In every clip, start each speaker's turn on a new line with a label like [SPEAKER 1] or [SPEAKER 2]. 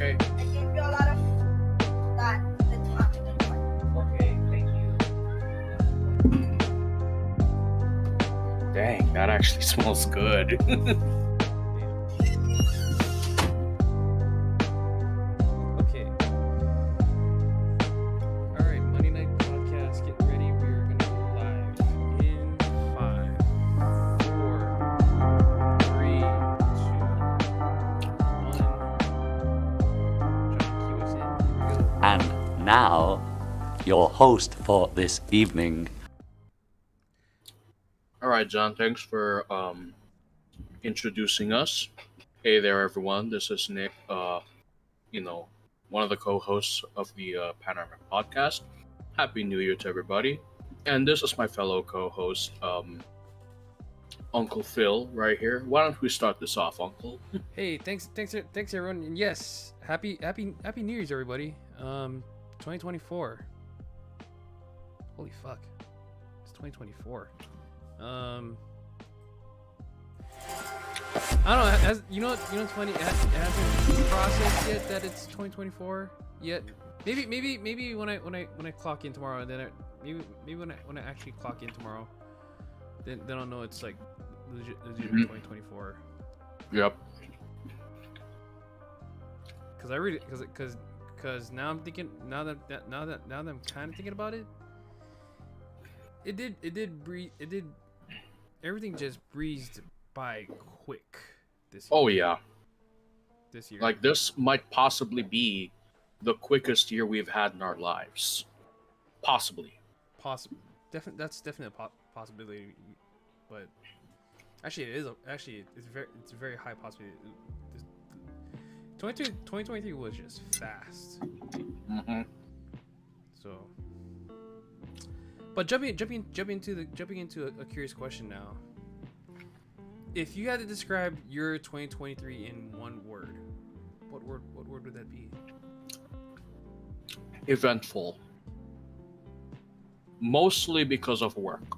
[SPEAKER 1] Okay.
[SPEAKER 2] I gave you a lot of that the time and the money.
[SPEAKER 1] Okay, thank you. Dang, that actually smells good.
[SPEAKER 3] Okay. All right, Monday Night Podcast. Get ready. We are gonna go live in 5, 4, 3, 2, 1. John, cue us in. Here we go.
[SPEAKER 4] And now, your host for this evening.
[SPEAKER 1] All right, John. Thanks for introducing us. Hey there, everyone. This is Nick. One of the co-hosts of the Panoramic podcast. Happy New Year to everybody. And this is my fellow co-host, Uncle Phil, right here. Why don't we start this off, Uncle?
[SPEAKER 3] Hey, thanks everyone. And yes, happy New Year's, everybody. 2024. Holy fuck, it's 2024. I don't know. You know what's funny? It hasn't processed yet that it's 2024 yet. Maybe when I clock in tomorrow, then maybe when I actually clock in tomorrow, then I'll know it's like legit 2024.
[SPEAKER 1] Yep.
[SPEAKER 3] Because now I'm thinking now that I'm kind of thinking about it, everything just breezed by quick this year.
[SPEAKER 1] Oh yeah.
[SPEAKER 3] This year.
[SPEAKER 1] Like this might possibly be the quickest year we've had in our lives. Possibly.
[SPEAKER 3] Possible. That's definitely a possibility. But actually, it is. It's a very high possibility. 2023 was just fast.
[SPEAKER 1] Mm-hmm.
[SPEAKER 3] So, but jumping into a curious question now. If you had to describe your 2023 in one word, what word would that be?
[SPEAKER 1] Eventful. Mostly because of work.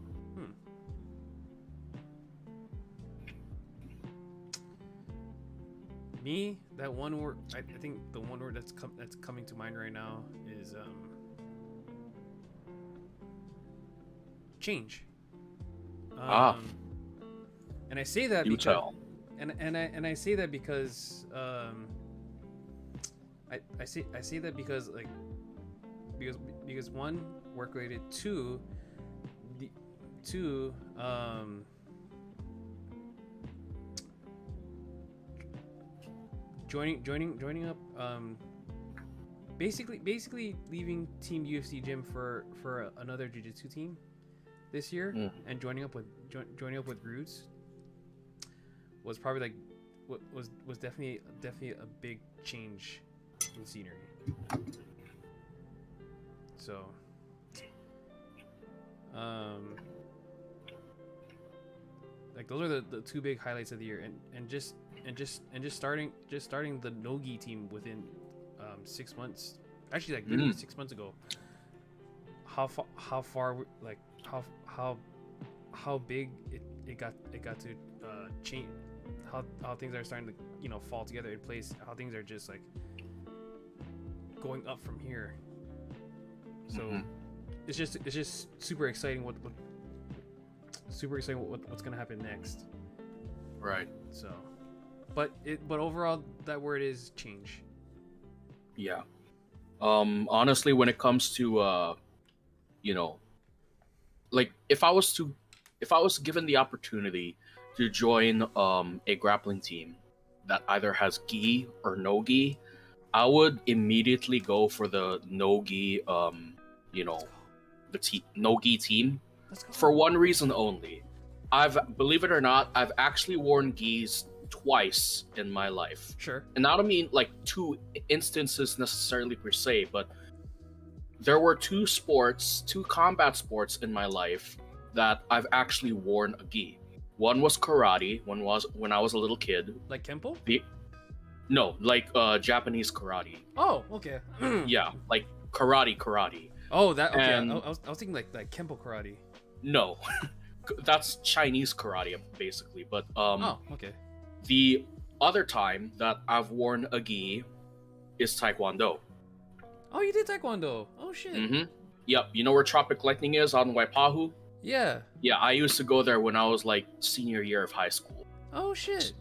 [SPEAKER 3] Me, that one word. I think the one word that's coming to mind right now is change. And I say that
[SPEAKER 1] You
[SPEAKER 3] because,
[SPEAKER 1] tell.
[SPEAKER 3] and I say that because I say that because like because one, work related, two joining up, basically leaving Team UFC Gym for another jiu-jitsu team this year, and joining up with Roots was probably like was definitely a big change in scenery. So like those are the two big highlights of the year, and just starting the Nogi team within 6 months, actually like literally 6 months ago. How far like how big it got to change, how things are starting to fall together in place, how things are just like going up from here. So it's just super exciting what's gonna happen next.
[SPEAKER 1] Right.
[SPEAKER 3] So but overall that word is change.
[SPEAKER 1] Yeah. Honestly, when it comes to like if I was given the opportunity to join a grappling team that either has gi or no gi, I would immediately go for the no gi no gi team for one reason only. Believe it or not, I've actually worn gis twice in my life.
[SPEAKER 3] Sure.
[SPEAKER 1] And I don't mean like two instances necessarily per se, but there were two combat sports in my life that I've actually worn a gi. One was karate, when I was a little kid.
[SPEAKER 3] Like Kempo?
[SPEAKER 1] No, like Japanese karate.
[SPEAKER 3] Oh, okay.
[SPEAKER 1] Yeah, like karate.
[SPEAKER 3] Oh, that okay.
[SPEAKER 1] And
[SPEAKER 3] I was thinking like Kempo karate.
[SPEAKER 1] no. That's Chinese karate basically, but
[SPEAKER 3] oh, okay.
[SPEAKER 1] the other time that I've worn a gi is Taekwondo.
[SPEAKER 3] Oh, you did Taekwondo. Oh shit.
[SPEAKER 1] Mm-hmm. Yep. You know where Tropic Lightning is out in Waipahu?
[SPEAKER 3] Yeah.
[SPEAKER 1] Yeah, I used to go there when I was like senior year of high school.
[SPEAKER 3] Oh shit.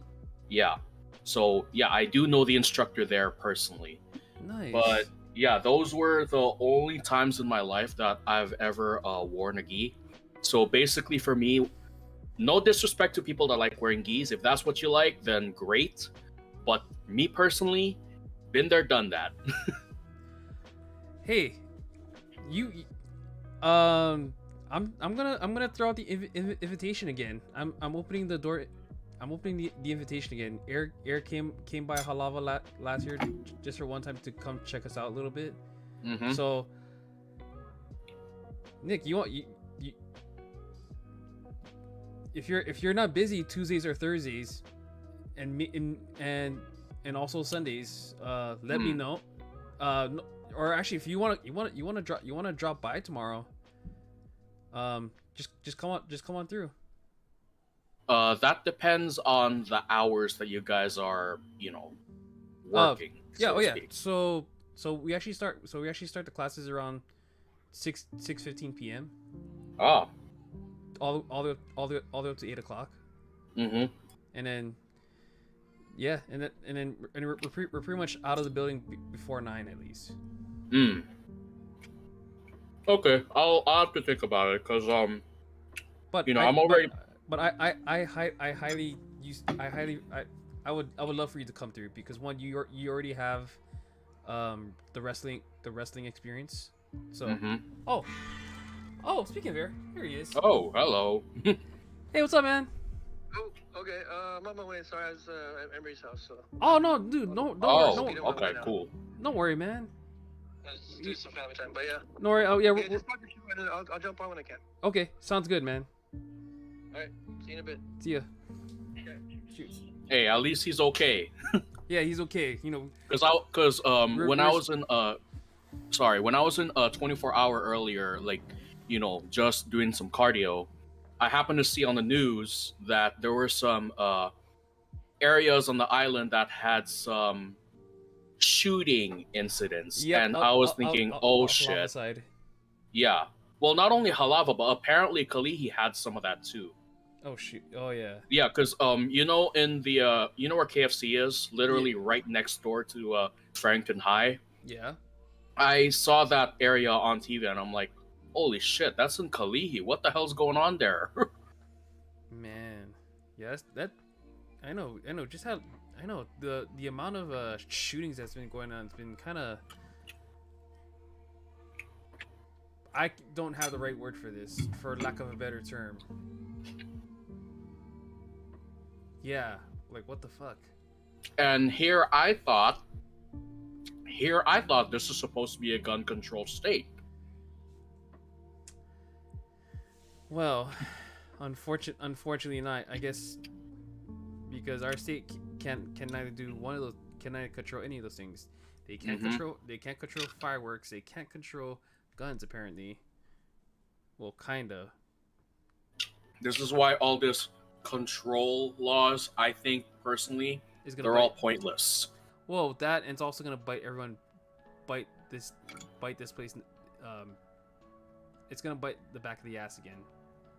[SPEAKER 1] Yeah. So yeah, I do know the instructor there personally.
[SPEAKER 3] Nice.
[SPEAKER 1] But yeah, those were the only times in my life that I've ever worn a gi. So basically, for me, no disrespect to people that like wearing gis. If that's what you like, then great. But me personally, been there, done that.
[SPEAKER 3] Hey, I'm gonna throw out the invitation again. I'm opening the door. I'm opening the invitation again. Eric came by Halava last year just for one time to come check us out a little bit.
[SPEAKER 1] Mm-hmm.
[SPEAKER 3] So, Nick, you if you're not busy Tuesdays or Thursdays, and also Sundays, let me know. Or actually, if you wanna drop by tomorrow, just come on through.
[SPEAKER 1] That depends on the hours that you guys are, working.
[SPEAKER 3] Yeah.
[SPEAKER 1] so
[SPEAKER 3] Oh
[SPEAKER 1] to
[SPEAKER 3] yeah.
[SPEAKER 1] speak.
[SPEAKER 3] So we actually start the classes around 6:15 p.m.
[SPEAKER 1] Ah.
[SPEAKER 3] all the way up to 8 o'clock.
[SPEAKER 1] Mm-hmm.
[SPEAKER 3] And then we're pretty much out of the building before 9 at least.
[SPEAKER 1] Okay, I'll have to think about it because
[SPEAKER 3] But
[SPEAKER 1] I'm already.
[SPEAKER 3] But I would love for you to come through because one, you already have the wrestling experience. So
[SPEAKER 1] Mhm.
[SPEAKER 3] oh, speaking of here he is.
[SPEAKER 1] Oh, hello.
[SPEAKER 3] Hey, what's up, man?
[SPEAKER 5] Oh, okay. I'm on my way. Sorry, I was at Emery's house. So.
[SPEAKER 3] Oh no, dude, no, don't
[SPEAKER 1] Oh,
[SPEAKER 3] worry,
[SPEAKER 1] okay, cool.
[SPEAKER 3] don't worry, man.
[SPEAKER 5] Let's do some family time, but yeah.
[SPEAKER 3] No worry. Oh yeah,
[SPEAKER 5] Yeah, just talk to you, and then I'll jump on when I can.
[SPEAKER 3] okay, sounds good, man.
[SPEAKER 5] All right. See you in a bit.
[SPEAKER 3] See ya.
[SPEAKER 5] Okay.
[SPEAKER 3] Shoot.
[SPEAKER 1] Hey, at least he's okay.
[SPEAKER 3] Yeah, he's okay. You know.
[SPEAKER 1] Because when I
[SPEAKER 3] We're-
[SPEAKER 1] was in 24-hour earlier, like just doing some cardio, I happened to see on the news that there were some areas on the island that had some shooting incidents,
[SPEAKER 3] Yeah,
[SPEAKER 1] and I was thinking, oh shit,
[SPEAKER 3] Side.
[SPEAKER 1] yeah. Well, not only Halava, but apparently Kalihi had some of that too.
[SPEAKER 3] Oh shoot. Oh yeah.
[SPEAKER 1] Yeah, because in the where KFC is, literally right next door to Farrington High.
[SPEAKER 3] Yeah.
[SPEAKER 1] I saw that area on TV and I'm like, holy shit, that's in Kalihi. What the hell's going on there?
[SPEAKER 3] Man. Yes, that I know. Just how I know the amount of shootings that's been going on. It's been kind of. I don't have the right word for this, for lack of a better term. Yeah, like what the fuck?
[SPEAKER 1] And here I thought this is supposed to be a gun control state.
[SPEAKER 3] Well, unfortunately not. I guess because our state can neither do one of those, can neither control any of those things. They can't control fireworks. They can't control guns apparently. Well, kinda.
[SPEAKER 1] This is why all this control laws, I think personally, they're all pointless.
[SPEAKER 3] Well, that, and it's also gonna bite this place. It's gonna bite the back of the ass again.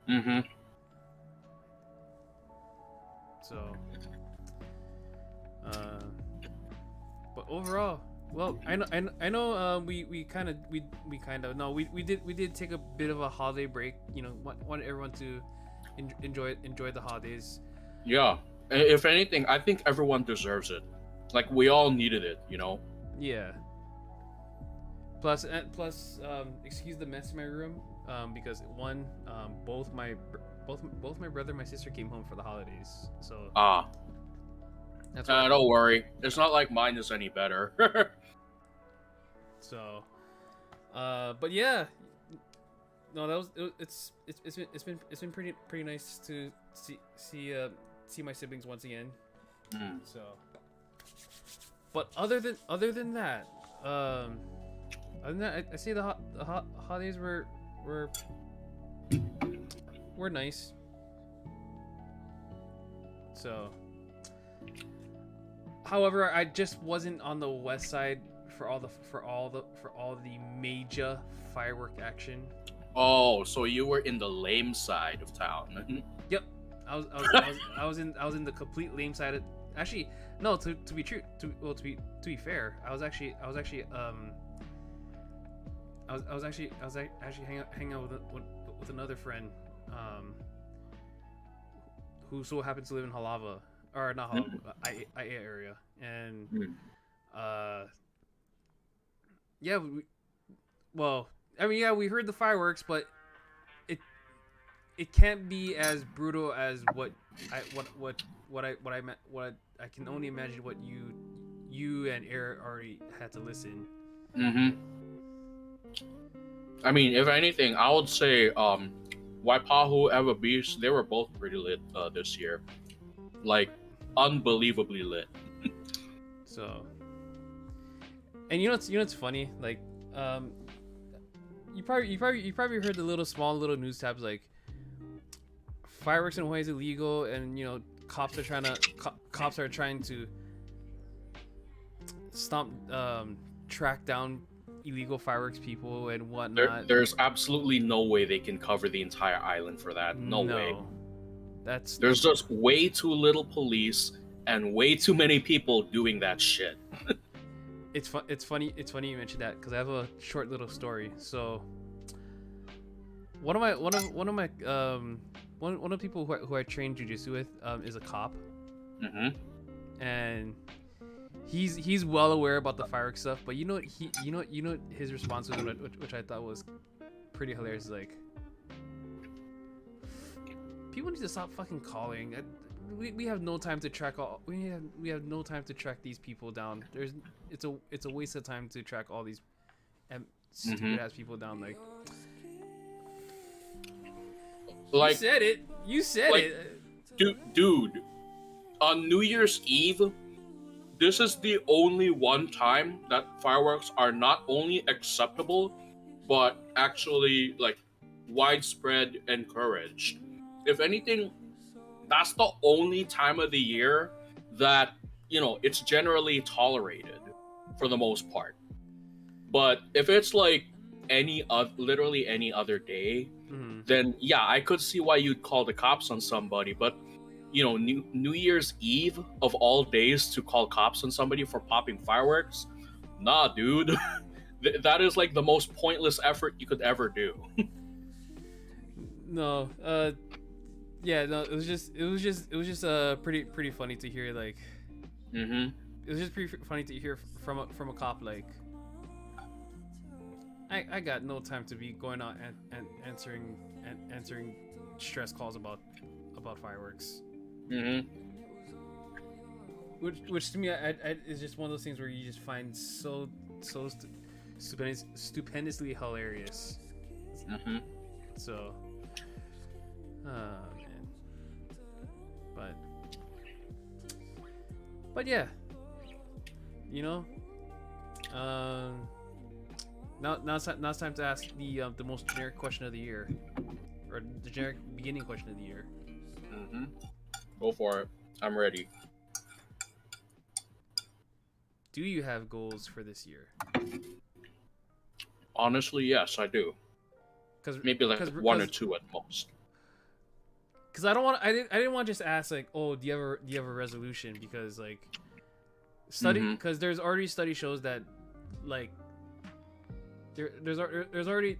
[SPEAKER 1] Mm-hmm.
[SPEAKER 3] So, but overall, well, I know. We kind of no, we did take a bit of a holiday break. Want everyone to enjoy the holidays.
[SPEAKER 1] Yeah. If anything, I think everyone deserves it. Like, we all needed it,
[SPEAKER 3] Yeah. Plus, excuse the mess in my room, because one, both my brother and my sister came home for the holidays, so. That's why.
[SPEAKER 1] Don't worry. It's not like mine is any better.
[SPEAKER 3] So, but yeah, no, that was it's been pretty nice to see my siblings once again. So, but other than that, I say the holidays were nice. So, however, I just wasn't on the west side the major firework action.
[SPEAKER 1] Oh, so you were in the lame side of town.
[SPEAKER 3] Yep, I was in the complete lame side. Actually, no. To be fair, I was actually hanging out with another friend, who so happens to live in Halava, or not Halava, IA area, and yeah, we heard the fireworks, but it can't be as brutal as what I can only imagine what you and Eric already had to listen.
[SPEAKER 1] I mean, if anything, I would say Waipahu, Eva Beach, they were both pretty lit this year. Like, unbelievably lit.
[SPEAKER 3] So, and you know what's funny? Like, you probably heard the small little news tabs like fireworks in Hawaii is illegal, and cops are trying to track down illegal fireworks people and whatnot.
[SPEAKER 1] There's absolutely no way they can cover the entire island for that. No way. There's just way too little police and way too many people doing that shit.
[SPEAKER 3] It's funny you mentioned that, because I have a short little story. So one of the people who I trained jujitsu with is a cop. And he's well aware about the fireworks stuff, but you know his response was, which I thought was pretty hilarious. Like, people need to stop fucking calling. We have no time to track we have no time to track these people down. It's a waste of time to track all these stupid ass people down. Like, you said it.
[SPEAKER 1] Dude, on New Year's Eve, this is the only one time that fireworks are not only acceptable, but actually like widespread encouraged. If anything, that's the only time of the year that it's generally tolerated for the most part. But if it's like literally any other day, then yeah, I could see why you'd call the cops on somebody. But New Year's Eve of all days to call cops on somebody for popping fireworks, nah, dude. That is like the most pointless effort you could ever do.
[SPEAKER 3] No, yeah, no, it was just pretty funny to hear, like, it was just pretty funny to hear from a cop, like, I got no time to be going out and answering stress calls about fireworks. Which to me, is just one of those things where you just find so stupendously hilarious. So, man, but yeah, now it's time to ask the most generic question of the year, or the generic beginning question of the year.
[SPEAKER 1] Go for it. I'm ready.
[SPEAKER 3] Do you have goals for this year?
[SPEAKER 1] Honestly, yes, I do. Maybe like one or two at most.
[SPEAKER 3] Because I didn't want to just ask like, oh, do you have a resolution? Because like because there's already study shows that like there's already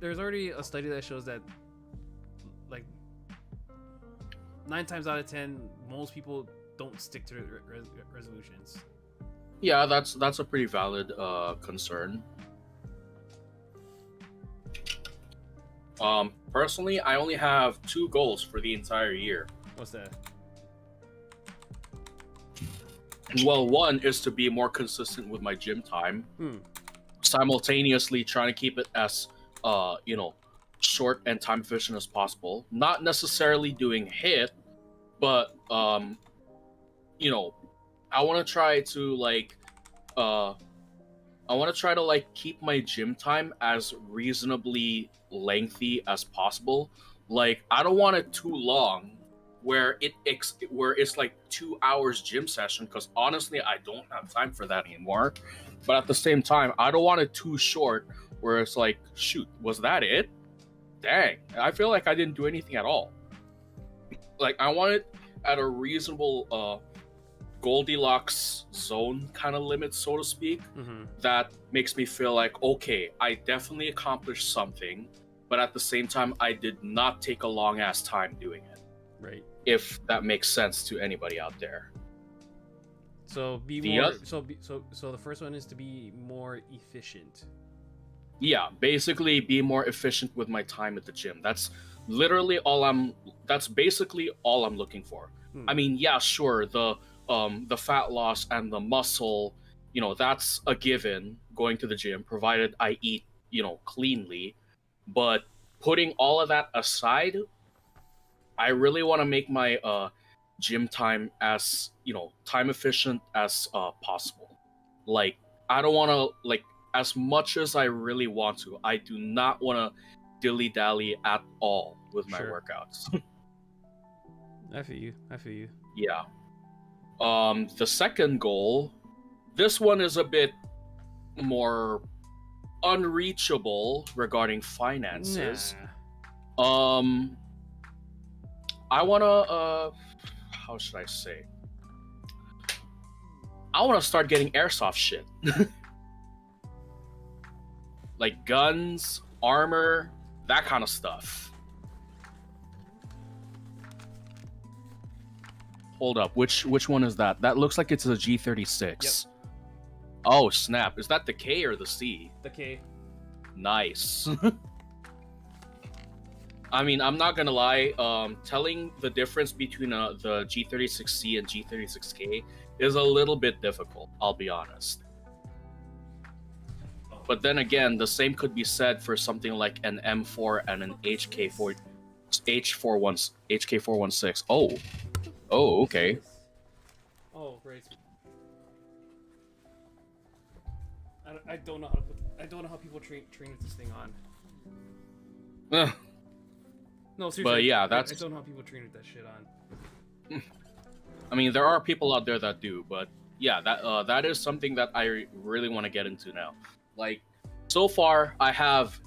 [SPEAKER 3] a study that shows that like 9 times out of 10 most people don't stick to resolutions.
[SPEAKER 1] Yeah, that's a pretty valid concern. Personally, I only have 2 goals for the entire year.
[SPEAKER 3] What's that?
[SPEAKER 1] Well, one is to be more consistent with my gym time, simultaneously trying to keep it as short and time efficient as possible. Not necessarily doing HIIT, but I want to try to keep my gym time as reasonably lengthy as possible. Like, I don't want it too long where it's like 2 hours gym session, because honestly I don't have time for that anymore. but at the same time, I don't want it too short where it's like, shoot, was that it? Dang, I feel like I didn't do anything at all. Like, I want it at a reasonable Goldilocks zone kind of limit, so to speak. That makes me feel like, okay, I definitely accomplished something, but at the same time, I did not take a long ass time doing it.
[SPEAKER 3] Right.
[SPEAKER 1] If that makes sense to anybody out there.
[SPEAKER 3] So be
[SPEAKER 1] The
[SPEAKER 3] more.
[SPEAKER 1] oth-
[SPEAKER 3] So the first one is to be more efficient.
[SPEAKER 1] Yeah, basically be more efficient with my time at the gym. That's literally all that's basically all I'm looking for. I mean, yeah, sure, the fat loss and the muscle, you know, that's a given going to the gym, provided I eat, you know, cleanly. But putting all of that aside, I really want to make my gym time as, you know, time efficient as possible. Like, I don't want to, like, as much as I really want to, I do not want to dilly-dally at all with my workouts.
[SPEAKER 3] I feel you.
[SPEAKER 1] Yeah. The second goal, this one is a bit more unreachable regarding finances. I wanna how should I say? I wanna start getting airsoft shit. Like guns, armor, that kind of stuff. Hold up, which one is that? That looks like it's a G36. Yep. Oh snap! Is that the K or the C?
[SPEAKER 3] The K.
[SPEAKER 1] Nice. I mean, I'm not gonna lie. Telling the difference between the G36C and G36K is a little bit difficult. I'll be honest. But then again, the same could be said for something like an M4 and an HK416. Oh, okay.
[SPEAKER 3] Oh, right. I don't know how to I don't know how people train with this thing on. No, seriously.
[SPEAKER 1] But yeah,
[SPEAKER 3] I
[SPEAKER 1] that's.
[SPEAKER 3] don't know how people train with that shit on.
[SPEAKER 1] I mean, there are people out there that do, but yeah, that is something that I really want to get into now. Like, so far, I have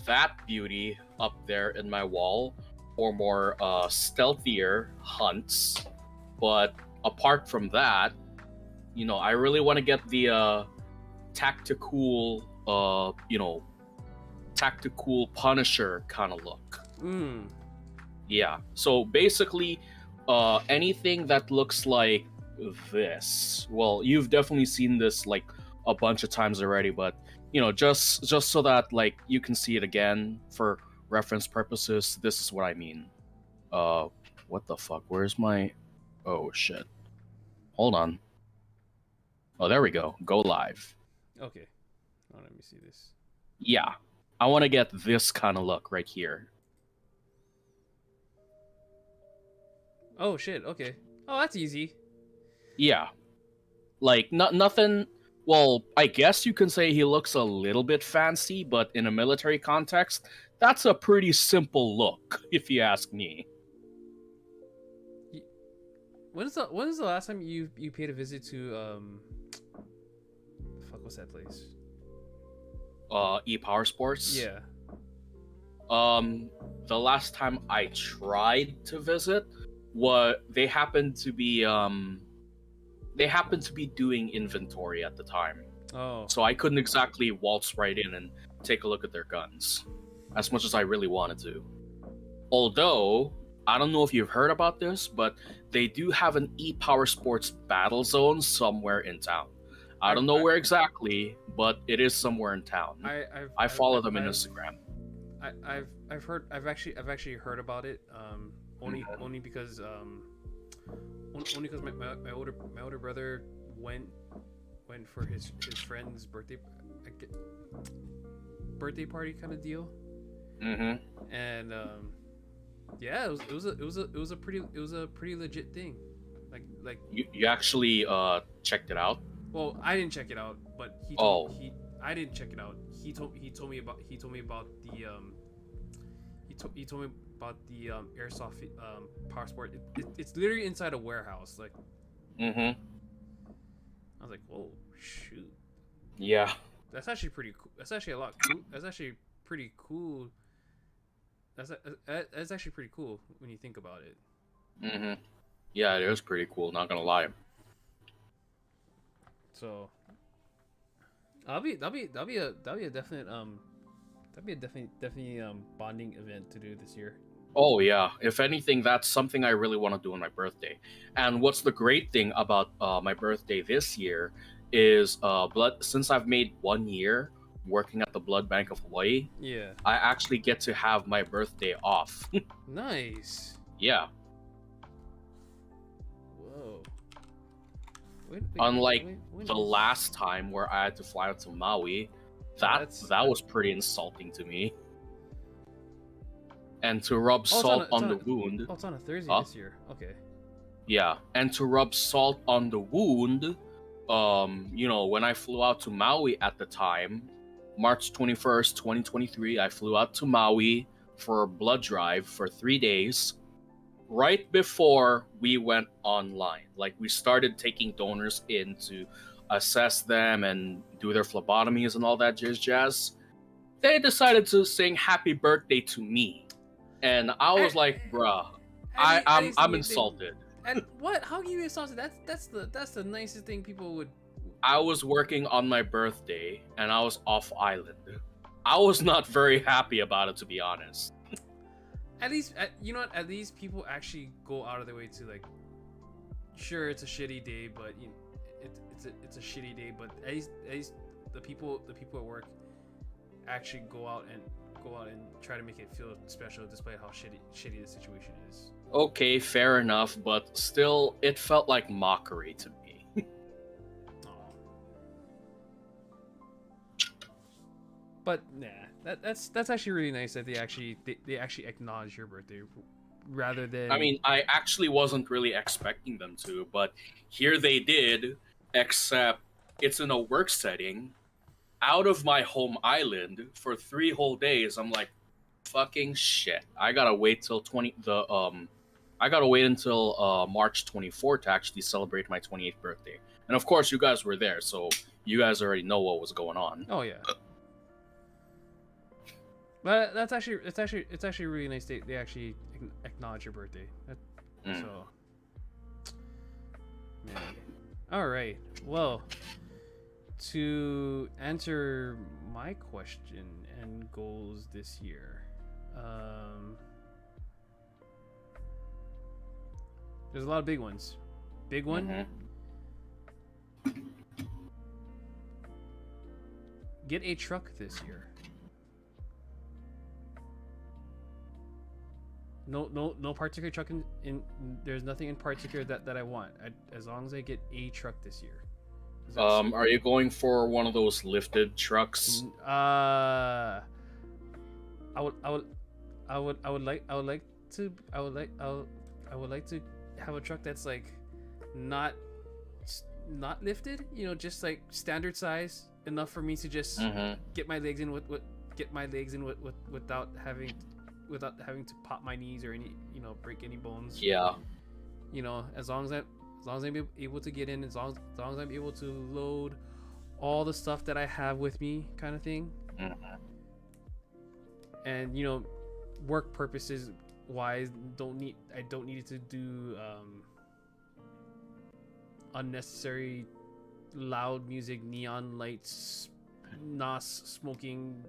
[SPEAKER 1] that beauty up there in my wall for more stealthier hunts. But apart from that, you know, I really want to get the tactical, tactical Punisher kind of look. Yeah. So basically, anything that looks like this. Well, you've definitely seen this like a bunch of times already, but you know, just so that like you can see it again for reference purposes. This is what I mean. What the fuck? Where's my? Oh shit. Hold on. Oh, there we go. Go live.
[SPEAKER 3] Okay. Oh, let me see this.
[SPEAKER 1] Yeah. I want to get this kind of look right here.
[SPEAKER 3] Oh shit. Okay. Oh, that's easy.
[SPEAKER 1] Yeah. Like nothing. Well, I guess you can say he looks a little bit fancy, but in a military context, that's a pretty simple look, if you ask me.
[SPEAKER 3] When is the last time you paid a visit to fuck, what's that place?
[SPEAKER 1] E-Power Sports?
[SPEAKER 3] Yeah.
[SPEAKER 1] The last time I tried to visit, they happened to be doing inventory at the time.
[SPEAKER 3] Oh.
[SPEAKER 1] So I couldn't exactly waltz right in and take a look at their guns as much as I really wanted to. Although, I don't know if you've heard about this, but they do have an E-Power Sports battle zone somewhere in town. I don't know where exactly, but it is somewhere in town. I follow them on Instagram.
[SPEAKER 3] I've actually heard about it. Only because my older brother went for his friend's birthday party kind of deal. Mm-hmm. And yeah, it was a pretty legit thing. Like
[SPEAKER 1] you actually checked it out?
[SPEAKER 3] Well, I didn't check it out, but I didn't check it out. He told me about the airsoft power sport. It's literally inside a warehouse. Like,
[SPEAKER 1] mm-hmm.
[SPEAKER 3] I was like, whoa, shoot.
[SPEAKER 1] Yeah.
[SPEAKER 3] That's actually pretty cool. That's actually a lot cool. That's actually pretty cool. That's actually pretty cool when you think about it.
[SPEAKER 1] Yeah, it is pretty cool. Not gonna lie.
[SPEAKER 3] So that'll be a definitely bonding event to do this year.
[SPEAKER 1] Oh yeah. If anything, that's something I really want to do on my birthday. And what's the great thing about my birthday this year is blood. Since I've made 1 year working at the Blood Bank of Hawaii,
[SPEAKER 3] Yeah.
[SPEAKER 1] I actually get to have my birthday off.
[SPEAKER 3] Nice.
[SPEAKER 1] Yeah.
[SPEAKER 3] Whoa.
[SPEAKER 1] Unlike
[SPEAKER 3] when
[SPEAKER 1] the
[SPEAKER 3] is-
[SPEAKER 1] last time where I had to fly out to Maui, that was pretty insulting to me. And to rub
[SPEAKER 3] it's on
[SPEAKER 1] salt
[SPEAKER 3] a-
[SPEAKER 1] on
[SPEAKER 3] it's
[SPEAKER 1] the
[SPEAKER 3] on a-
[SPEAKER 1] wound.
[SPEAKER 3] Oh, it's on a Thursday
[SPEAKER 1] Huh?
[SPEAKER 3] this year. Okay.
[SPEAKER 1] Yeah, and to rub salt on the wound, when I flew out to Maui at the time, March 21st, 2023, I flew out to Maui for a blood drive for 3 days, right before we went online. Like, we started taking donors in to assess them and do their phlebotomies and all that jazz. They decided to sing happy birthday to me. And I was like, bruh, I'm insulted.
[SPEAKER 3] And what? How can you be insulted? That's the nicest thing people would.
[SPEAKER 1] I was working on my birthday and I was off island. I was not very happy about it, to be honest.
[SPEAKER 3] At least, you know what? At least people actually go out of their way to like. Sure, it's a shitty day, but it's a shitty day. But at least the people at work actually go out and try to make it feel special, despite how shitty the situation is.
[SPEAKER 1] Okay, fair enough, but still, it felt like mockery to me.
[SPEAKER 3] Aw. But nah, that's actually really nice that they actually acknowledge your birthday, rather than.
[SPEAKER 1] I mean, I actually wasn't really expecting them to, but here they did, except it's in a work setting, out of my home island for 3 whole days. I'm like, fucking shit. I gotta wait till March 24th to actually celebrate my 28th birthday. And of course, you guys were there, so you guys already know what was going on.
[SPEAKER 3] Oh yeah. But it's actually really nice they actually acknowledge your birthday. So, man. All right. Well, to answer my question and goals this year, there's a lot of big ones. Big one. Get a truck this year. No particular truck in there's nothing in particular that I want. As long as I get a truck this year.
[SPEAKER 1] Are you going for one of those lifted trucks?
[SPEAKER 3] I would like to have a truck that's like not lifted, just like standard size, enough for me to just get my legs in without having to pop my knees or break any bones.
[SPEAKER 1] Yeah.
[SPEAKER 3] As long as I'm able to get in, as long as I'm able to load all the stuff that I have with me, kind of thing. And work purposes wise, I don't need to do unnecessary loud music, neon lights, nos smoking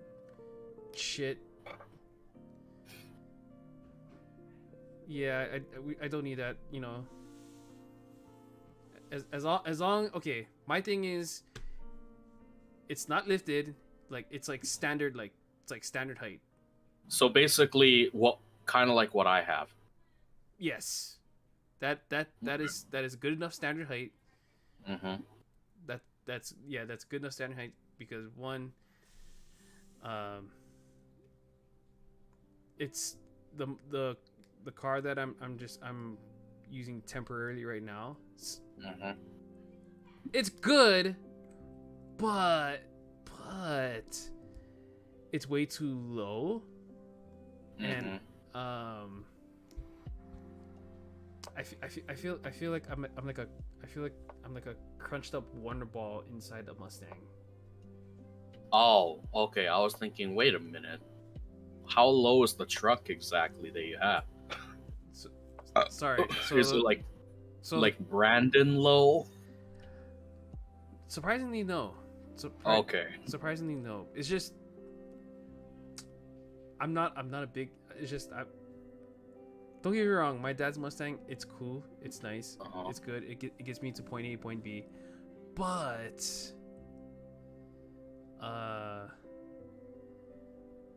[SPEAKER 3] shit. Yeah, I don't need that, As long okay, my thing is it's not lifted, like it's like standard height.
[SPEAKER 1] So basically, kind of like what I have.
[SPEAKER 3] Yes. That is good enough standard height. That's good enough standard height because one, it's the car that I'm using temporarily right now. It's good, but it's way too low, and I feel like I'm like a crunched up Wonder Ball inside a Mustang.
[SPEAKER 1] Oh, okay. I was thinking, wait a minute. How low is the truck exactly that you have?
[SPEAKER 3] So, sorry.
[SPEAKER 1] Is it
[SPEAKER 3] So
[SPEAKER 1] like Brandon low?
[SPEAKER 3] surprisingly, no.
[SPEAKER 1] Okay.
[SPEAKER 3] Surprisingly, no. It's just I'm not a big. It's just don't get me wrong. My dad's Mustang. It's cool. It's nice. It's good. It gets me to point A, point B. But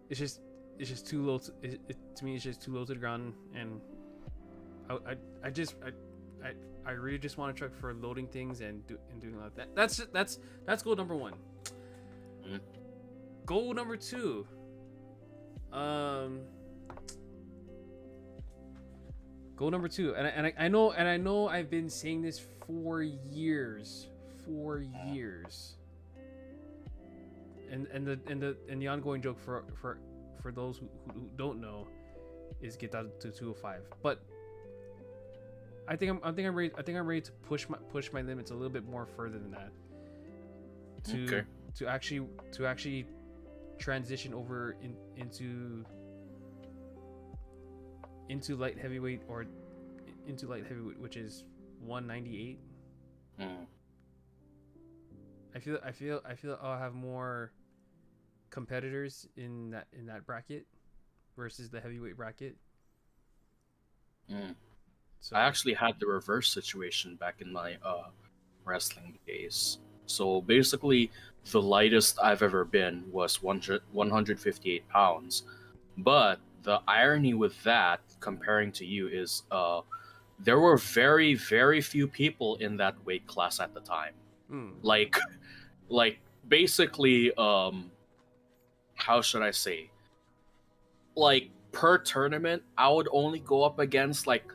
[SPEAKER 3] it's just too low. To me, it's just too low to the ground, and I really just want a truck for loading things and doing like that. That's goal number one.
[SPEAKER 1] Mhm.
[SPEAKER 3] Goal number two. Goal number two, and I know I've been saying this for years, and the ongoing joke for those who don't know is get that to 205. But I think I'm ready to push my limits a little bit more further than that. To actually transition over into light heavyweight, which is 198. I feel I'll have more competitors in that bracket versus the heavyweight bracket. So
[SPEAKER 1] I actually had the reverse situation back in my wrestling days. So basically, the lightest I've ever been was 158 pounds. But the irony with that, comparing to you, is there were very, very few people in that weight class at the time. Like basically, how should I say? Like per tournament, I would only go up against like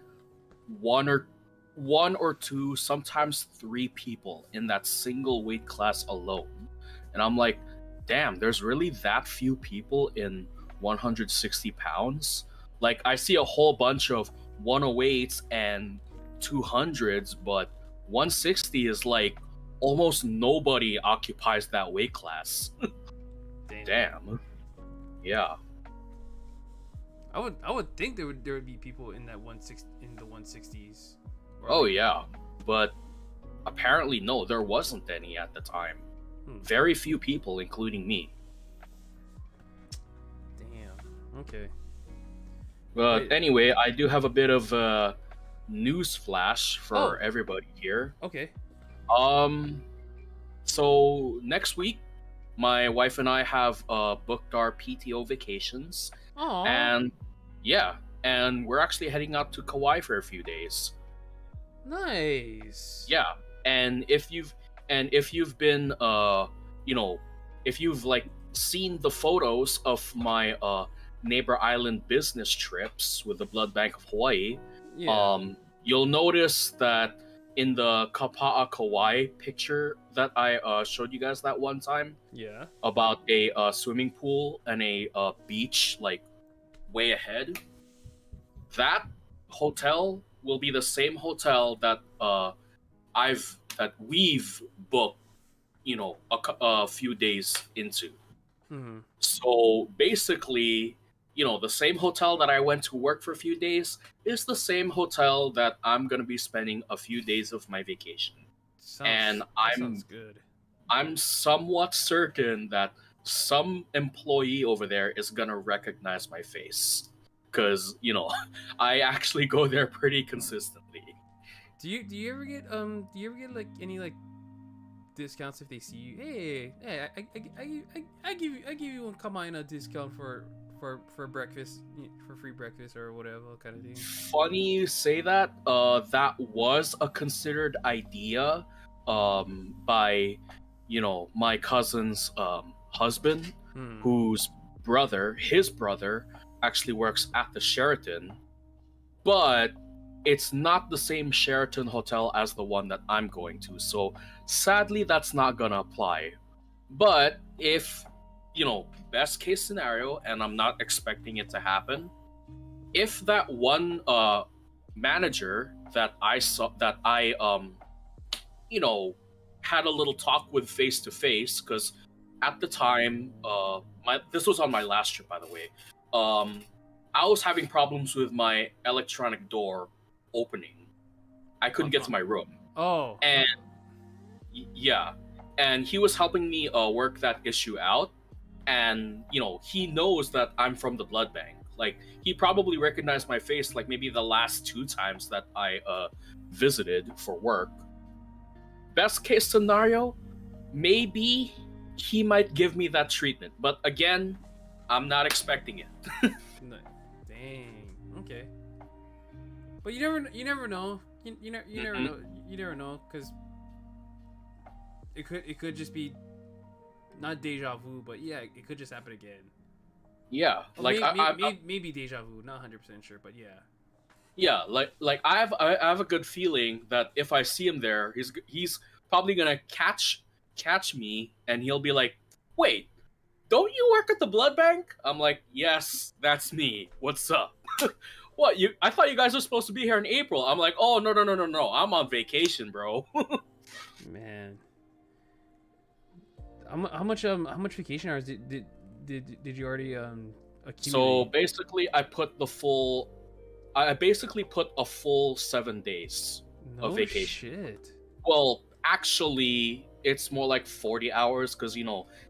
[SPEAKER 1] one or two, sometimes three people in that single weight class alone. And I'm like, damn, there's really that few people in 160 pounds? Like, I see a whole bunch of 108s and 200s, but 160 is like almost nobody occupies that weight class. Damn. Yeah.
[SPEAKER 3] I would think there would be people in that 160s.
[SPEAKER 1] Oh yeah, but apparently no, there wasn't any at the time. Very few people, including me.
[SPEAKER 3] Damn. Okay.
[SPEAKER 1] But anyway, I do have a bit of a news flash for everybody here.
[SPEAKER 3] Okay.
[SPEAKER 1] So next week, my wife and I have booked our PTO vacations.
[SPEAKER 3] Aww.
[SPEAKER 1] And yeah, and we're actually heading out to Kauai for a few days.
[SPEAKER 3] Nice.
[SPEAKER 1] Yeah, and if you've been if you've like seen the photos of my neighbor island business trips with the Blood Bank of Hawaii, you'll notice that in the Kapa'a Kauai picture that I showed you guys that one time, about a swimming pool and a beach like way ahead, that hotel will be the same hotel that we've booked, a few days into. So basically, the same hotel that I went to work for a few days is the same hotel that I'm gonna be spending a few days of my vacation.
[SPEAKER 3] Sounds good.
[SPEAKER 1] I'm somewhat certain that some employee over there is gonna recognize my face, because I actually go there pretty consistently.
[SPEAKER 3] Do you ever get like any like discounts if they see you? Hey, I give you one Kamaina discount for breakfast, for free breakfast or whatever kind of thing.
[SPEAKER 1] Funny you say that. That was a considered idea by my cousin's husband, whose his brother actually works at the Sheraton, but it's not the same Sheraton hotel as the one that I'm going to, so sadly that's not gonna apply. But if best case scenario, and I'm not expecting it to happen, if that one manager that I saw, that I had a little talk with face to face, because at the time, this was on my last trip, by the way. I was having problems with my electronic door opening. I couldn't get to my room,
[SPEAKER 3] Oh.
[SPEAKER 1] and yeah, and he was helping me work that issue out. And he knows that I'm from the blood bank. Like, he probably recognized my face like maybe the last 2 times that I visited for work. Best case scenario, maybe he might give me that treatment, but again, I'm not expecting it.
[SPEAKER 3] Dang. Okay. But you never know. You never know, because it could just be not deja vu, but yeah, it could just happen again.
[SPEAKER 1] Yeah,
[SPEAKER 3] Or
[SPEAKER 1] like
[SPEAKER 3] maybe deja vu, not 100% sure, but yeah.
[SPEAKER 1] yeah, like I have a good feeling that if I see him there, he's probably gonna catch me, and he'll be like, "Wait, don't you work at the blood bank?" I'm like, "Yes, that's me. What's up?" What, I thought you guys were supposed to be here in April. I'm like, "Oh, no. I'm on vacation, bro."
[SPEAKER 3] Man. How much vacation hours did you already accumulate?
[SPEAKER 1] So basically, I basically put a full 7 days of vacation.
[SPEAKER 3] Shit.
[SPEAKER 1] Well, actually, it's more like 40 hours because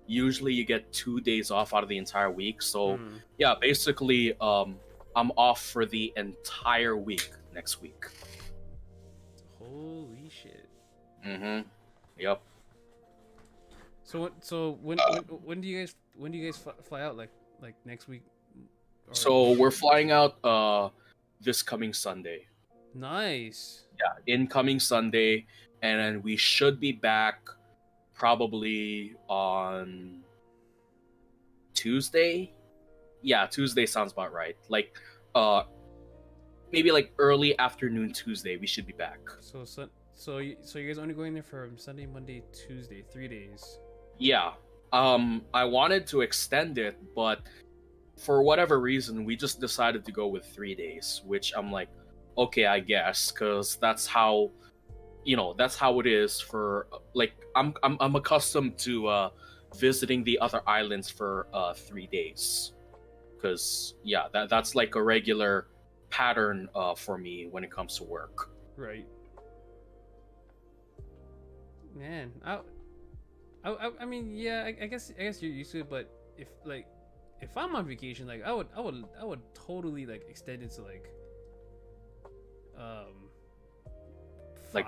[SPEAKER 1] usually you get 2 days off out of the entire week. So yeah, basically, I'm off for the entire week next week.
[SPEAKER 3] Holy shit.
[SPEAKER 1] Yep.
[SPEAKER 3] So when do you guys fly out, like next week?
[SPEAKER 1] So we're flying out this coming Sunday.
[SPEAKER 3] Nice.
[SPEAKER 1] Yeah, incoming Sunday, and then we should be back probably on Tuesday. Yeah, Tuesday sounds about right. Like maybe like early afternoon Tuesday we should be back.
[SPEAKER 3] So you guys only going there from Sunday, Monday, Tuesday, 3 days.
[SPEAKER 1] Yeah. I wanted to extend it, but for whatever reason we just decided to go with 3 days, which I'm like, okay, I guess, because that's how it is for like I'm accustomed to visiting the other islands for 3 days, because yeah, that's like a regular pattern for me when it comes to work.
[SPEAKER 3] Right. Man, I mean, yeah, I guess you're used to it, but if I'm on vacation, like I would totally like extend it to
[SPEAKER 1] like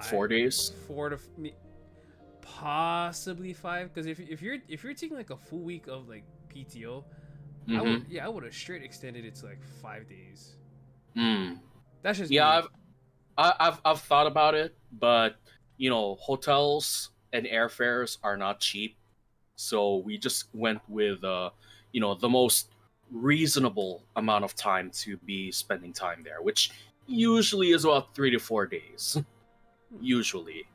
[SPEAKER 1] 4 days,
[SPEAKER 3] possibly 5, because if you're taking like a full week of like PTO, I would have straight extended it to like 5 days. That's just
[SPEAKER 1] yeah.
[SPEAKER 3] me.
[SPEAKER 1] I've thought about it, but hotels and airfares are not cheap, so we just went with the most reasonable amount of time to be spending time there, which usually is about 3 to 4 days. Usually.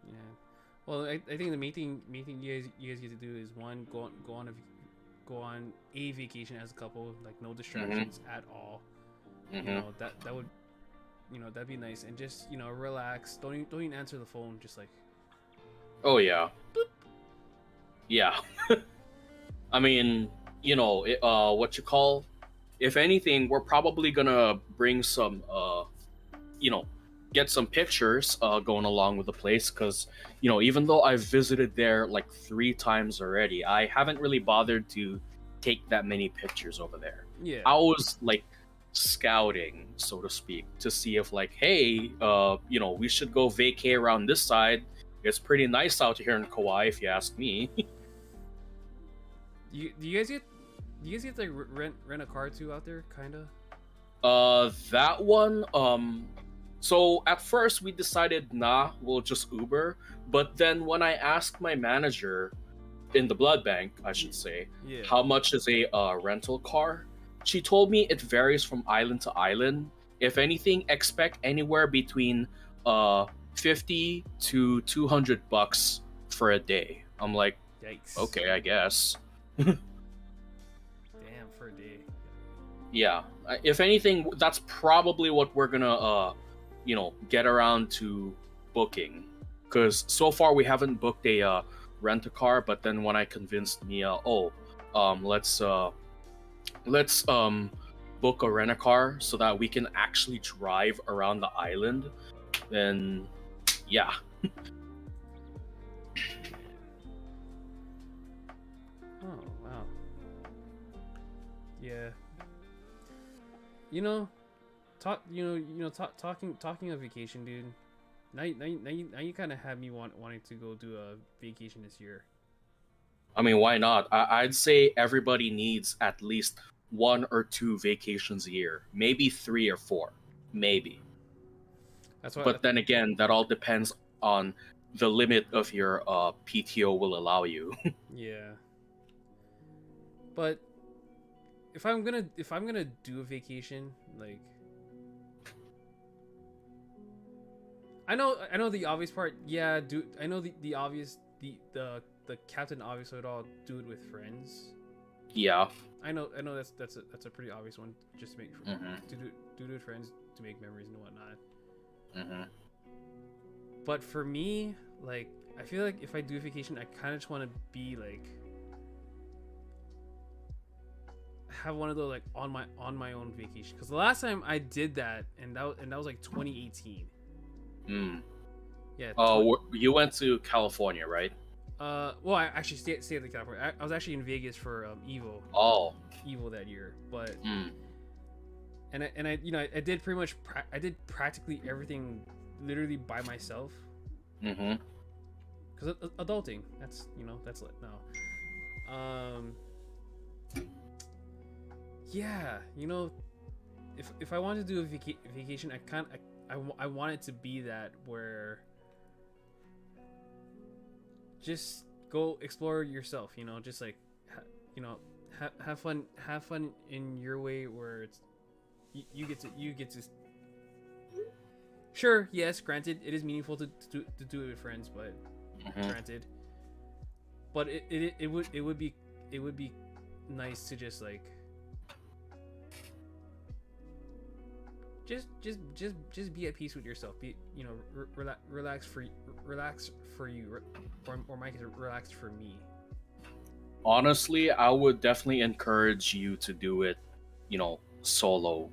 [SPEAKER 3] Yeah. Well, I think the main thing you guys get to do is, one, go on a vacation as a couple, like no distractions at all. That would that'd be nice, and just relax. Don't even answer the phone. Just like,
[SPEAKER 1] oh yeah, boop. Yeah. I mean, what you call? If anything, we're probably gonna bring some, get some pictures going along with the place, because even though I've visited there like 3 times already, I haven't really bothered to take that many pictures over there.
[SPEAKER 3] Yeah.
[SPEAKER 1] I was like scouting, so to speak, to see if like, hey, we should go vacay around this side. It's pretty nice out here in Kauai, if you ask me.
[SPEAKER 3] Do you guys get to like rent a car too out there, kinda?
[SPEAKER 1] That one, so at first we decided, nah, we'll just Uber. But then when I asked my manager in the blood bank, I should say, how much is a rental car, she told me it varies from island to island. If anything, expect anywhere between 50 to $200 for a day. I'm like,
[SPEAKER 3] yikes.
[SPEAKER 1] Okay, I guess.
[SPEAKER 3] Damn, for a day.
[SPEAKER 1] Yeah. If anything, that's probably what we're gonna get around to booking, because so far we haven't booked a rent a car, but then when I convinced Mia, let's book a rent a car so that we can actually drive around the island, then yeah.
[SPEAKER 3] Oh wow. Yeah. You know, talking of vacation, dude. Now you kind of have me wanting to go do a vacation this year.
[SPEAKER 1] I mean, why not? I'd say everybody needs at least 1 or 2 vacations a year, maybe 3 or 4, maybe.
[SPEAKER 3] That's why.
[SPEAKER 1] But then again, that all depends on the limit of your PTO will allow you.
[SPEAKER 3] Yeah. But if I'm gonna do a vacation, like I know the obvious part. Yeah, I know the obvious the captain obvious would all do it with friends.
[SPEAKER 1] Yeah.
[SPEAKER 3] I know that's a pretty obvious one. Just to make to do it with friends to make memories and whatnot. But for me, like I feel like if I do a vacation, I kind of just want to be like have one of those like on my own vacation. Because the last time I did that, and that was like 2018. Yeah.
[SPEAKER 1] You went to California, right?
[SPEAKER 3] Well, I actually stayed in California. I was actually in Vegas for Evo.
[SPEAKER 1] Oh.
[SPEAKER 3] Evo that year, but and I did pretty much I did practically everything literally by myself. Because adulting, that's like no. Yeah, if I want to do a vacation, I want it to be that where just go explore yourself, just like have fun in your way where it's you get to sure, yes, granted it is meaningful to do it with friends, but granted, but it would be nice to just like just be at peace with yourself, be relax for you, or Mike is relaxed for me.
[SPEAKER 1] Honestly, I would definitely encourage you to do it, solo.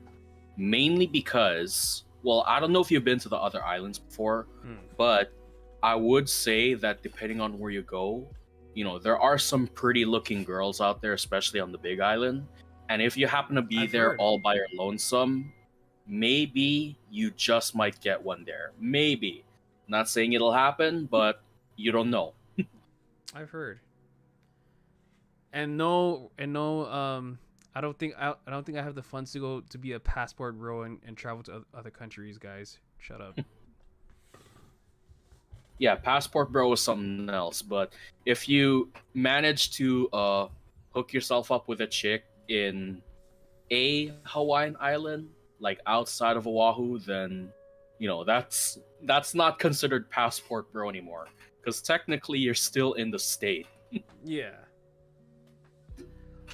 [SPEAKER 1] Mainly because, well, I don't know if you've been to the other islands before, but I would say that depending on where you go, there are some pretty looking girls out there, especially on the Big Island. And if you happen to be there all by your lonesome, maybe you just might get one there. Maybe. Not saying it'll happen, but you don't know.
[SPEAKER 3] I've heard. And no, I don't think I have the funds to go to be a passport bro and travel to other countries, guys. Shut up.
[SPEAKER 1] Yeah, passport bro is something else, but if you manage to hook yourself up with a chick in a Hawaiian island, like outside of Oahu, then that's not considered passport bro anymore, because technically you're still in the state.
[SPEAKER 3] Yeah.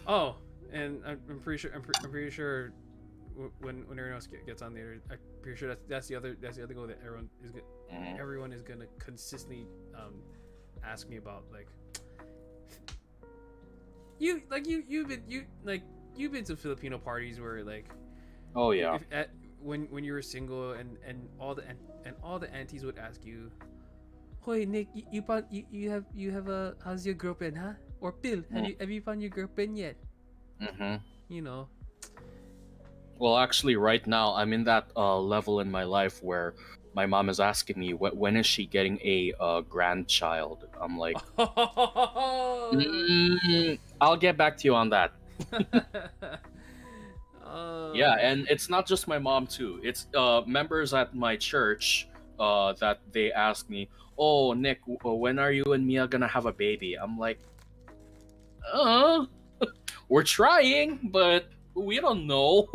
[SPEAKER 3] Oh, and I'm pretty sure when everyone else gets on there, I'm pretty sure that's the other goal that everyone is gonna consistently ask me about, like you've been to Filipino parties where like,
[SPEAKER 1] oh yeah,
[SPEAKER 3] when you were single and all the aunties would ask you, "Hoy Nick, you have a how's your girlfriend, huh?" Or Bill, have you found your girlfriend yet?
[SPEAKER 1] Well, actually, right now I'm in that level in my life where my mom is asking me when is she getting a grandchild. I'm like, I'll get back to you on that. Yeah, and it's not just my mom too. It's members at my church that they ask me, "Oh, Nick, when are you and Mia gonna have a baby?" I'm like, we're trying, but we don't know.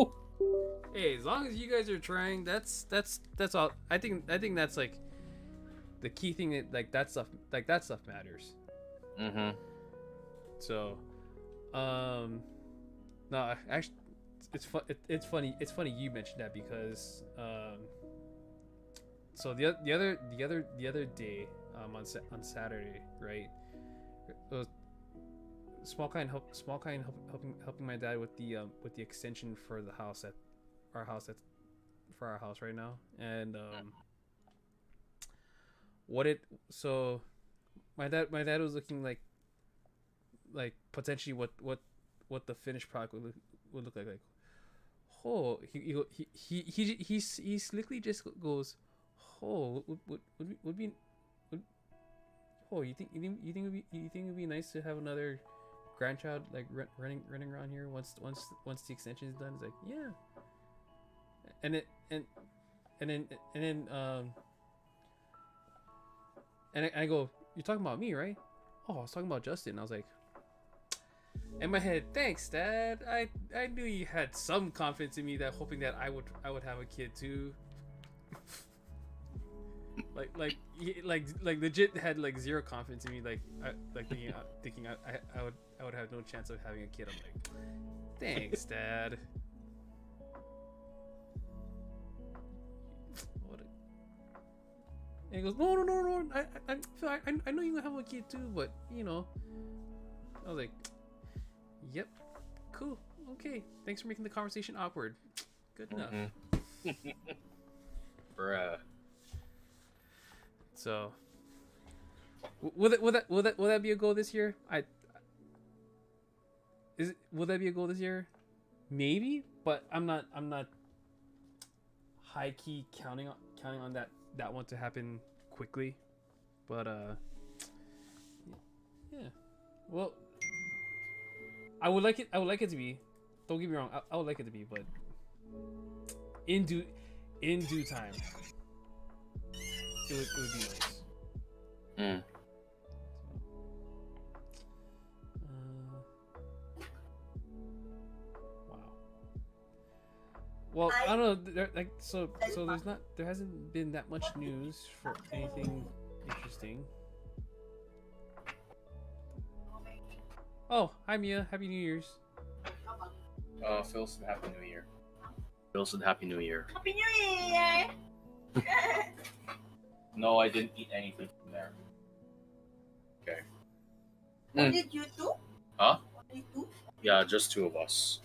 [SPEAKER 3] Hey, as long as you guys are trying, that's all. I think that's like the key thing, that stuff matters. So, no, actually, it's funny you mentioned that, because so the other day on Saturday, right? helping my dad with the extension for the house at our house right now, and so my dad was looking like potentially what the finished product would look like. Oh, he slickly just goes, oh, would be. Oh, you think it'd be nice to have another grandchild like running around here once the extension is done? It's like, yeah. And I go, you're talking about me, right? Oh, I was talking about Justin. I was like, in my head, thanks, Dad. I knew you had some confidence in me, that hoping that I would have a kid too. like legit had like zero confidence in me, thinking I would have no chance of having a kid. I'm like, thanks, Dad. And he goes, no. I know you gonna have a kid too, but you know. I was like, yep, cool, okay. Thanks for making the conversation awkward. Good enough.
[SPEAKER 1] Bruh.
[SPEAKER 3] So, will that be a goal this year? Will that be a goal this year? Maybe, but I'm not high key counting on that one to happen quickly. But yeah. Well, I would like it to be. Don't get me wrong. I would like it to be, but in due time. It would be nice. Wow. Well, I don't know. There hasn't been that much news for anything interesting. Oh, hi Mia. Happy New Year's.
[SPEAKER 1] Phil said Happy New Year. Phil said Happy New Year.
[SPEAKER 2] Happy New Year!
[SPEAKER 1] No, I didn't eat anything from there. Okay.
[SPEAKER 2] What did you do?
[SPEAKER 1] Huh?
[SPEAKER 2] You do?
[SPEAKER 1] Yeah, just two of us.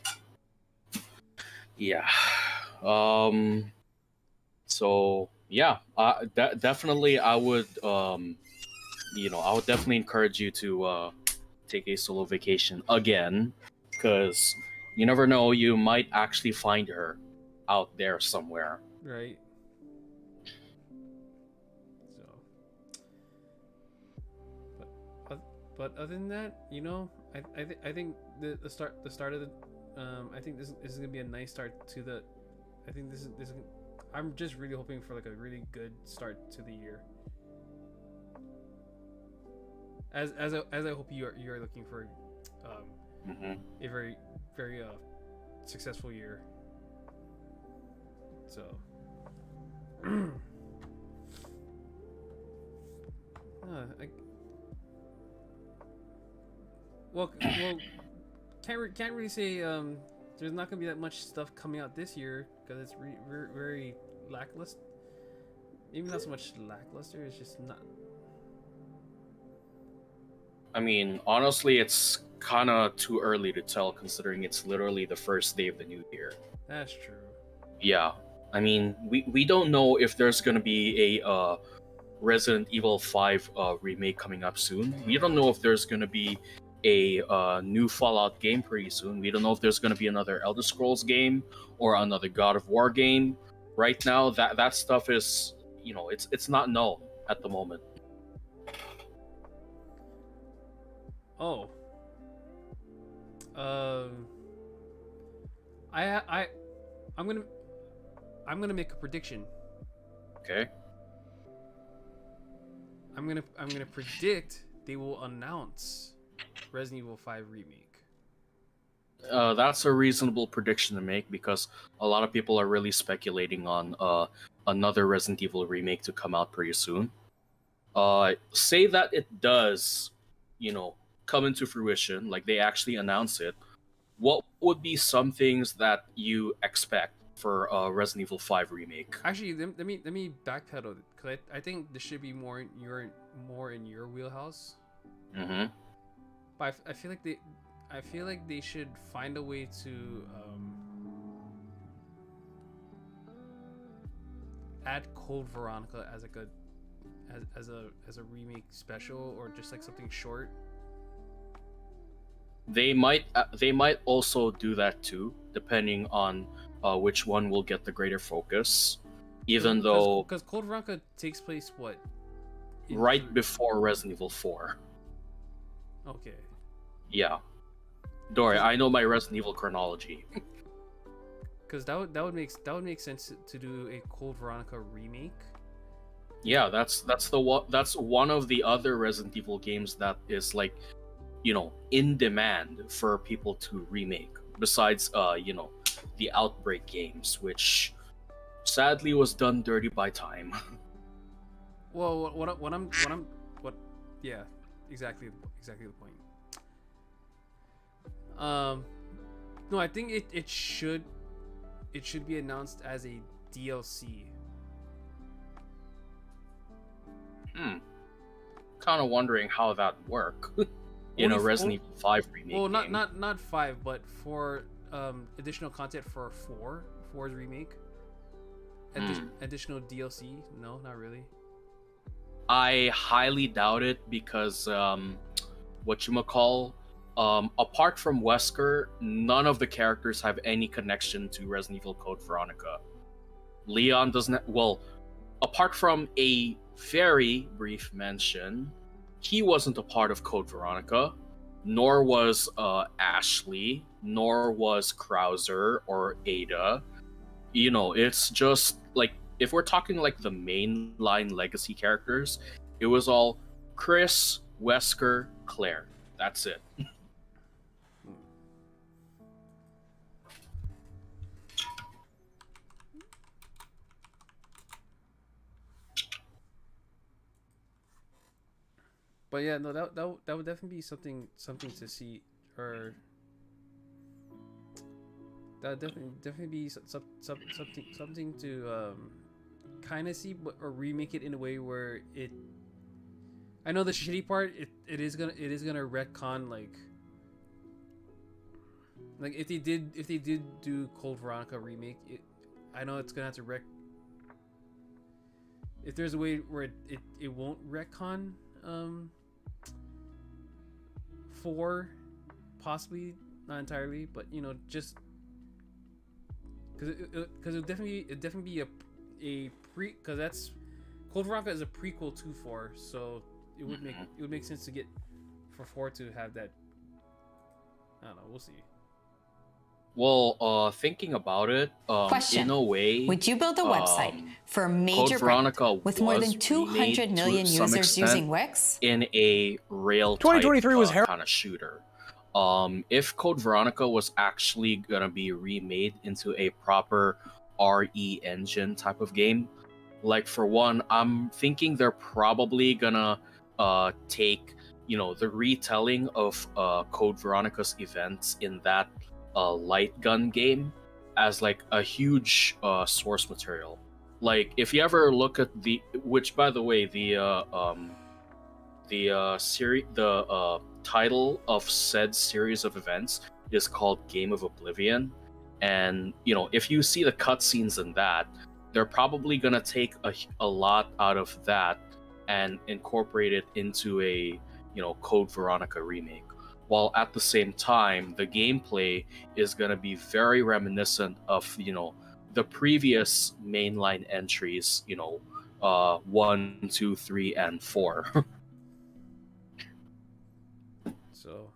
[SPEAKER 1] Yeah. So yeah, definitely I would I would definitely encourage you to take a solo vacation again, because you never know, you might actually find her out there somewhere.
[SPEAKER 3] Right. But other than that, I think the start of the I think this is gonna be a nice start to the. I think this is. I'm just really hoping for like a really good start to the year. As I hope you are looking for a very successful year. So. Well, can't really say there's not gonna be that much stuff coming out this year, because it's very lackluster. Even not so much lackluster, it's just not.
[SPEAKER 1] I mean, honestly, it's kind of too early to tell, considering it's literally the first day of the new year.
[SPEAKER 3] That's true.
[SPEAKER 1] Yeah, I mean, we don't know if there's gonna be a Resident Evil 5 remake coming up soon. We don't know if there's gonna be a new Fallout game pretty soon. We don't know if there's going to be another Elder Scrolls game or another God of War game. Right now, that stuff is, it's not known at the moment.
[SPEAKER 3] Oh. I'm gonna make a prediction.
[SPEAKER 1] Okay.
[SPEAKER 3] I'm gonna predict they will announce Resident Evil 5 remake.
[SPEAKER 1] That's a reasonable prediction to make, because a lot of people are really speculating on another Resident Evil remake to come out pretty soon. Say that it does, come into fruition, like they actually announce it. What would be some things that you expect for a Resident Evil 5 remake?
[SPEAKER 3] Actually, let me backpedal, because I think this should be more in your wheelhouse.
[SPEAKER 1] Mm-hmm.
[SPEAKER 3] But I feel like they should find a way to add Code Veronica as like as a remake special, or just like something short.
[SPEAKER 1] They might also do that too, depending on which one will get the greater focus. Even though,
[SPEAKER 3] because Code Veronica takes place what?
[SPEAKER 1] Right before Resident Evil 4.
[SPEAKER 3] Okay.
[SPEAKER 1] Yeah. Dory, I know my Resident Evil chronology.
[SPEAKER 3] Because that would make sense to do a Code Veronica remake.
[SPEAKER 1] Yeah, that's one of the other Resident Evil games that is like, in demand for people to remake. Besides, the Outbreak games, which sadly was done dirty by time.
[SPEAKER 3] Well, yeah, exactly the point. No, I think it should be announced as a DLC.
[SPEAKER 1] Kind of wondering how that work in a Resident Evil 5 remake.
[SPEAKER 3] Well,
[SPEAKER 1] game.
[SPEAKER 3] not 5, but for additional content for 4's remake. Additional DLC? No, not really.
[SPEAKER 1] I highly doubt it because apart from Wesker, none of the characters have any connection to Resident Evil Code Veronica. Leon doesn't. Well, apart from a very brief mention, he wasn't a part of Code Veronica, nor was Ashley, nor was Krauser or Ada. It's just like, if we're talking like the mainline legacy characters, it was all Chris, Wesker, Claire. That's it.
[SPEAKER 3] But yeah, no, that would definitely be something to see, or that would definitely be something to kind of see, or remake it in a way where it. I know the shitty part. It is gonna retcon like if they did do Code Veronica remake. I know it's gonna have to if there's a way where it won't retcon 4, possibly not entirely, but just because it definitely be a because that's Code Veronica is a prequel to 4, so it would make sense to get for 4 to have that. I don't know, we'll see.
[SPEAKER 1] Well, thinking about it,
[SPEAKER 6] Question.
[SPEAKER 1] in a way,
[SPEAKER 6] would you build a website for a major
[SPEAKER 1] Code Veronica
[SPEAKER 6] brand with more than
[SPEAKER 1] was
[SPEAKER 6] 200 million
[SPEAKER 1] remade to some
[SPEAKER 6] users
[SPEAKER 1] extent
[SPEAKER 6] using Wix?
[SPEAKER 1] in a rail
[SPEAKER 7] 2023 was
[SPEAKER 1] kind of shooter. If Code Veronica was actually gonna be remade into a proper RE engine type of game, like for one, I'm thinking they're probably gonna take the retelling of Code Veronica's events in that light gun game as like a huge source material. Like if you ever look at which by the way the title of said series of events is called Game of Oblivion, and if you see the cutscenes in that, they're probably gonna take a lot out of that and incorporate it into a Code Veronica remake, while at the same time the gameplay is gonna be very reminiscent of the previous mainline entries, 1, 2, 3, and 4.
[SPEAKER 3] So,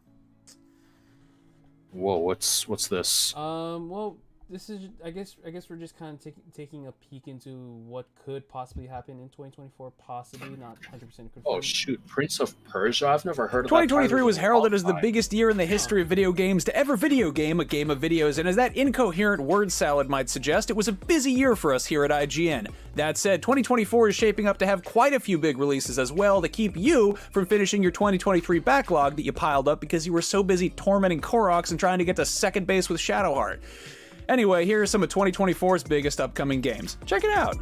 [SPEAKER 1] whoa, what's this?
[SPEAKER 3] Well, this is I guess we're just kind of taking a peek into what could possibly happen in 2024, possibly not 100% confirmed.
[SPEAKER 1] Oh shoot, Prince of Persia? I've never heard of that.
[SPEAKER 7] 2023 was heralded as the biggest year in the history of video games to ever video game a game of videos, and as that incoherent word salad might suggest, it was a busy year for us here at IGN. That said, 2024 is shaping up to have quite a few big releases as well to keep you from finishing your 2023 backlog that you piled up because you were so busy tormenting Koroks and trying to get to second base with Shadowheart. Anyway, here are some of 2024's biggest upcoming games. Check it out!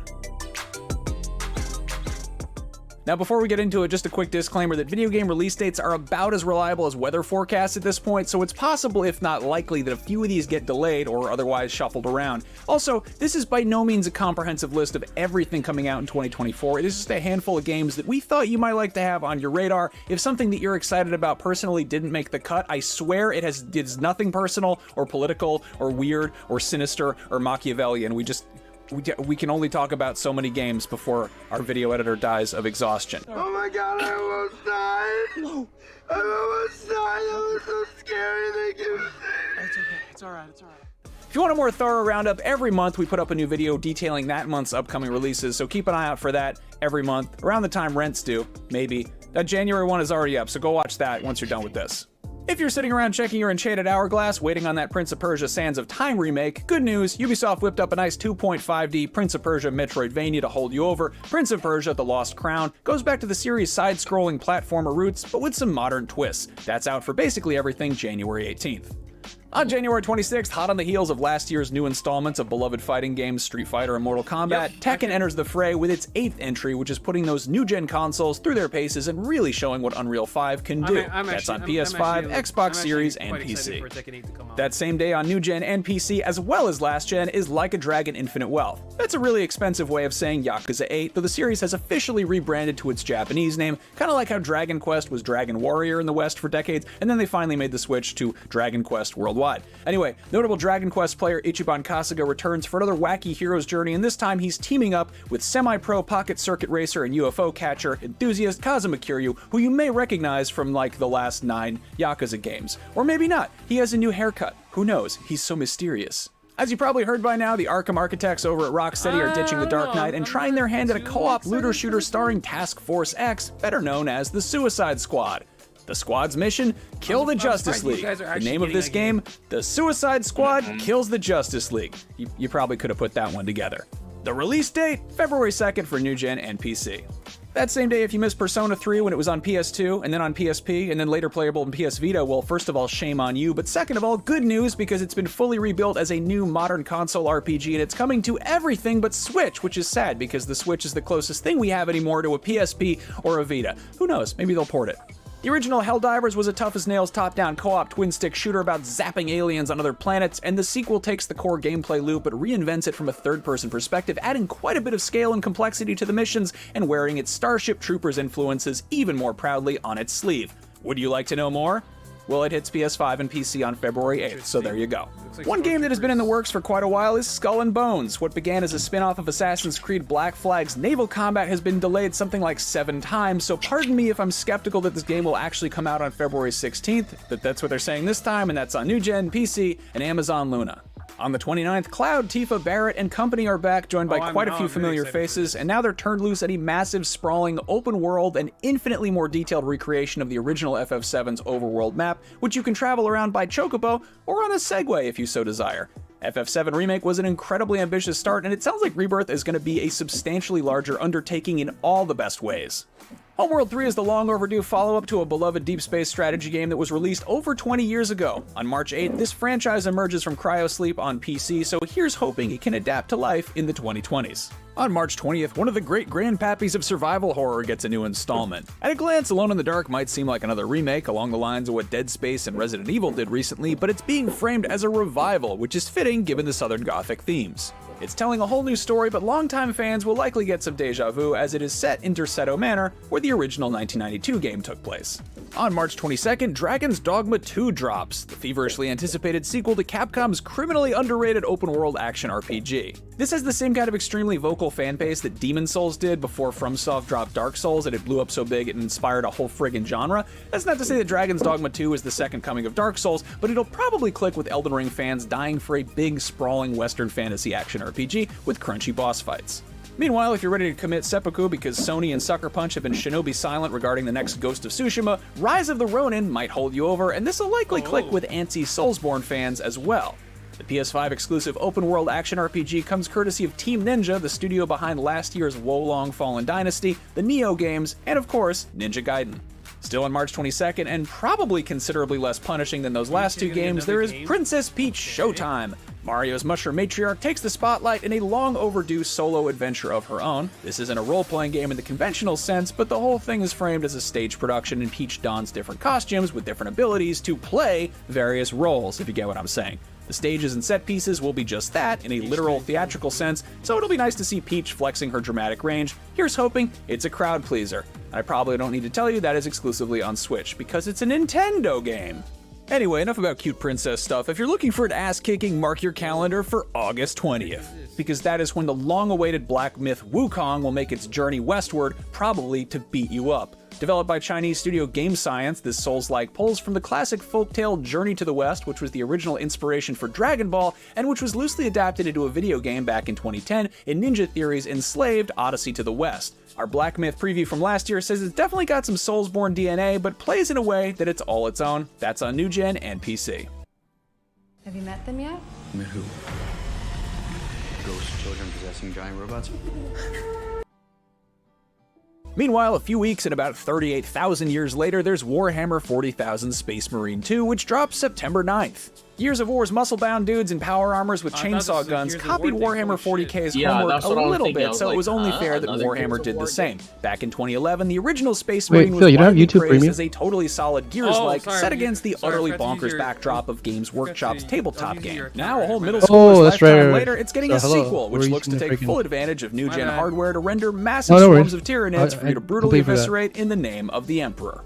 [SPEAKER 7] Now, before we get into it, just a quick disclaimer that video game release dates are about as reliable as weather forecasts at this point, so it's possible, if not likely, that a few of these get delayed or otherwise shuffled around. Also, this is by no means a comprehensive list of everything coming out in 2024. It is just a handful of games that we thought you might like to have on your radar. If something that you're excited about personally didn't make the cut, I swear it is nothing personal or political or weird or sinister or Machiavellian. We can only talk about so many games before our video editor dies of exhaustion.
[SPEAKER 5] Oh my god, I almost died! No. I almost died, that was so scary, thank you.
[SPEAKER 8] It's okay, it's alright, it's alright.
[SPEAKER 7] If you want a more thorough roundup, every month we put up a new video detailing that month's upcoming releases, so keep an eye out for that every month, around the time rent's due, maybe. That January one is already up, so go watch that once you're done with this. If you're sitting around checking your enchanted hourglass, waiting on that Prince of Persia Sands of Time remake, good news, Ubisoft whipped up a nice 2.5D Prince of Persia Metroidvania to hold you over. Prince of Persia: The Lost Crown goes back to the series' side-scrolling platformer roots, but with some modern twists. That's out for basically everything January 18th. On January 26th, hot on the heels of last year's new installments of beloved fighting games Street Fighter and Mortal Kombat, Tekken enters the fray with its 8th entry, which is putting those new-gen consoles through their paces and really showing what Unreal 5 can do. That's on PS5, Xbox Series, and PC. That same day on new-gen and PC, as well as last-gen, is Like a Dragon Infinite Wealth. That's a really expensive way of saying Yakuza 8, though the series has officially rebranded to its Japanese name, kind of like how Dragon Quest was Dragon Warrior in the West for decades, and then they finally made the switch to Dragon Quest Worldwide. Anyway, notable Dragon Quest player Ichiban Kasuga returns for another wacky hero's journey, and this time he's teaming up with semi-pro pocket circuit racer and UFO catcher enthusiast Kazuma Kiryu, who you may recognize from like the last 9 Yakuza games. Or maybe not, he has a new haircut. Who knows, he's so mysterious. As you probably heard by now, the Arkham architects over at Rocksteady are ditching the Dark Knight and trying their hand at a co-op looter shooter starring Task Force X, better known as the Suicide Squad. The squad's mission? Kill the Justice League. The name of this game? The Suicide Squad Kills the Justice League. You probably could have put that one together. The release date? February 2nd for new gen and PC. That same day, if you missed Persona 3 when it was on PS2, and then on PSP, and then later playable in PS Vita, well, first of all, shame on you, but second of all, good news because it's been fully rebuilt as a new modern console RPG, and it's coming to everything but Switch, which is sad because the Switch is the closest thing we have anymore to a PSP or a Vita. Who knows, maybe they'll port it. The original Helldivers was a tough-as-nails top-down co-op twin-stick shooter about zapping aliens on other planets, and the sequel takes the core gameplay loop but reinvents it from a third-person perspective, adding quite a bit of scale and complexity to the missions and wearing its Starship Troopers influences even more proudly on its sleeve. Would you like to know more? Well, it hits PS5 and PC on February 8th, so there you go. One game that has been in the works for quite a while is Skull and Bones. What began as a spin-off of Assassin's Creed Black Flag's naval combat has been delayed something like 7 times, so pardon me if I'm skeptical that this game will actually come out on February 16th, but that's what they're saying this time, and that's on new gen, PC, and Amazon Luna. On the 29th, Cloud, Tifa, Barrett, and company are back, joined by quite a few familiar faces, and now they're turned loose at a massive, sprawling, open-world, and infinitely more detailed recreation of the original FF7's overworld map, which you can travel around by chocobo or on a Segway if you so desire. FF7 Remake was an incredibly ambitious start, and it sounds like Rebirth is going to be a substantially larger undertaking in all the best ways. Homeworld 3 is the long overdue follow-up to a beloved deep space strategy game that was released over 20 years ago. On March 8th, this franchise emerges from cryosleep on PC, so here's hoping it can adapt to life in the 2020s. On March 20th, one of the great grandpappies of survival horror gets a new installment. At a glance, Alone in the Dark might seem like another remake along the lines of what Dead Space and Resident Evil did recently, but it's being framed as a revival, which is fitting given the Southern Gothic themes. It's telling a whole new story, but longtime fans will likely get some deja vu as it is set in Derceto Manor, where the original 1992 game took place. On March 22nd, Dragon's Dogma 2 drops, the feverishly anticipated sequel to Capcom's criminally underrated open-world action RPG. This has the same kind of extremely vocal fan base that Demon's Souls did before FromSoft dropped Dark Souls and it blew up so big it inspired a whole friggin' genre. That's not to say that Dragon's Dogma 2 is the second coming of Dark Souls, but it'll probably click with Elden Ring fans dying for a big, sprawling Western fantasy action RPG with crunchy boss fights. Meanwhile, if you're ready to commit seppuku because Sony and Sucker Punch have been shinobi silent regarding the next Ghost of Tsushima, Rise of the Ronin might hold you over, and this will likely click with antsy Soulsborne fans as well. The PS5 exclusive open-world action RPG comes courtesy of Team Ninja, the studio behind last year's Wolong Fallen Dynasty, the Nioh games, and of course, Ninja Gaiden. Still on March 22nd, and probably considerably less punishing than those last two games, there is Princess Peach Showtime. Mario's Mushroom Matriarch takes the spotlight in a long overdue solo adventure of her own. This isn't a role-playing game in the conventional sense, but the whole thing is framed as a stage production, and Peach dons different costumes with different abilities to play various roles, if you get what I'm saying. The stages and set pieces will be just that, in a literal theatrical sense, so it'll be nice to see Peach flexing her dramatic range. Here's hoping it's a crowd pleaser. I probably don't need to tell you that is exclusively on Switch, because it's a Nintendo game. Anyway, enough about cute princess stuff. If you're looking for an ass-kicking, mark your calendar for August 20th, because that is when the long-awaited Black Myth Wukong will make its journey westward, probably to beat you up. Developed by Chinese studio Game Science, this Souls-like pulls from the classic folktale Journey to the West, which was the original inspiration for Dragon Ball, and which was loosely adapted into a video game back in 2010 in Ninja Theory's Enslaved Odyssey to the West. Our Black Myth preview from last year says it's definitely got some Soulsborne DNA, but plays in a way that it's all its own. That's on New Gen and PC.
[SPEAKER 9] Have you met them yet?
[SPEAKER 10] Met who? Ghost children possessing giant robots?
[SPEAKER 7] Meanwhile, a few weeks and about 38,000 years later, there's Warhammer 40,000 Space Marine 2, which drops September 9th. Gears of War's muscle-bound dudes in power armors with chainsaw guns copied Warhammer 40k's homework a little bit, so it was only fair that Warhammer did the same. Back in 2011, the original Space Marine was widely praised as a totally solid Gears-like, set against the utterly bonkers backdrop of Games Workshop's tabletop game. Now, a whole middle schooler's lifetime later, it's getting a sequel, which looks to take full advantage of new-gen hardware to render massive swarms of Tyranids for you to brutally eviscerate in the name of the Emperor.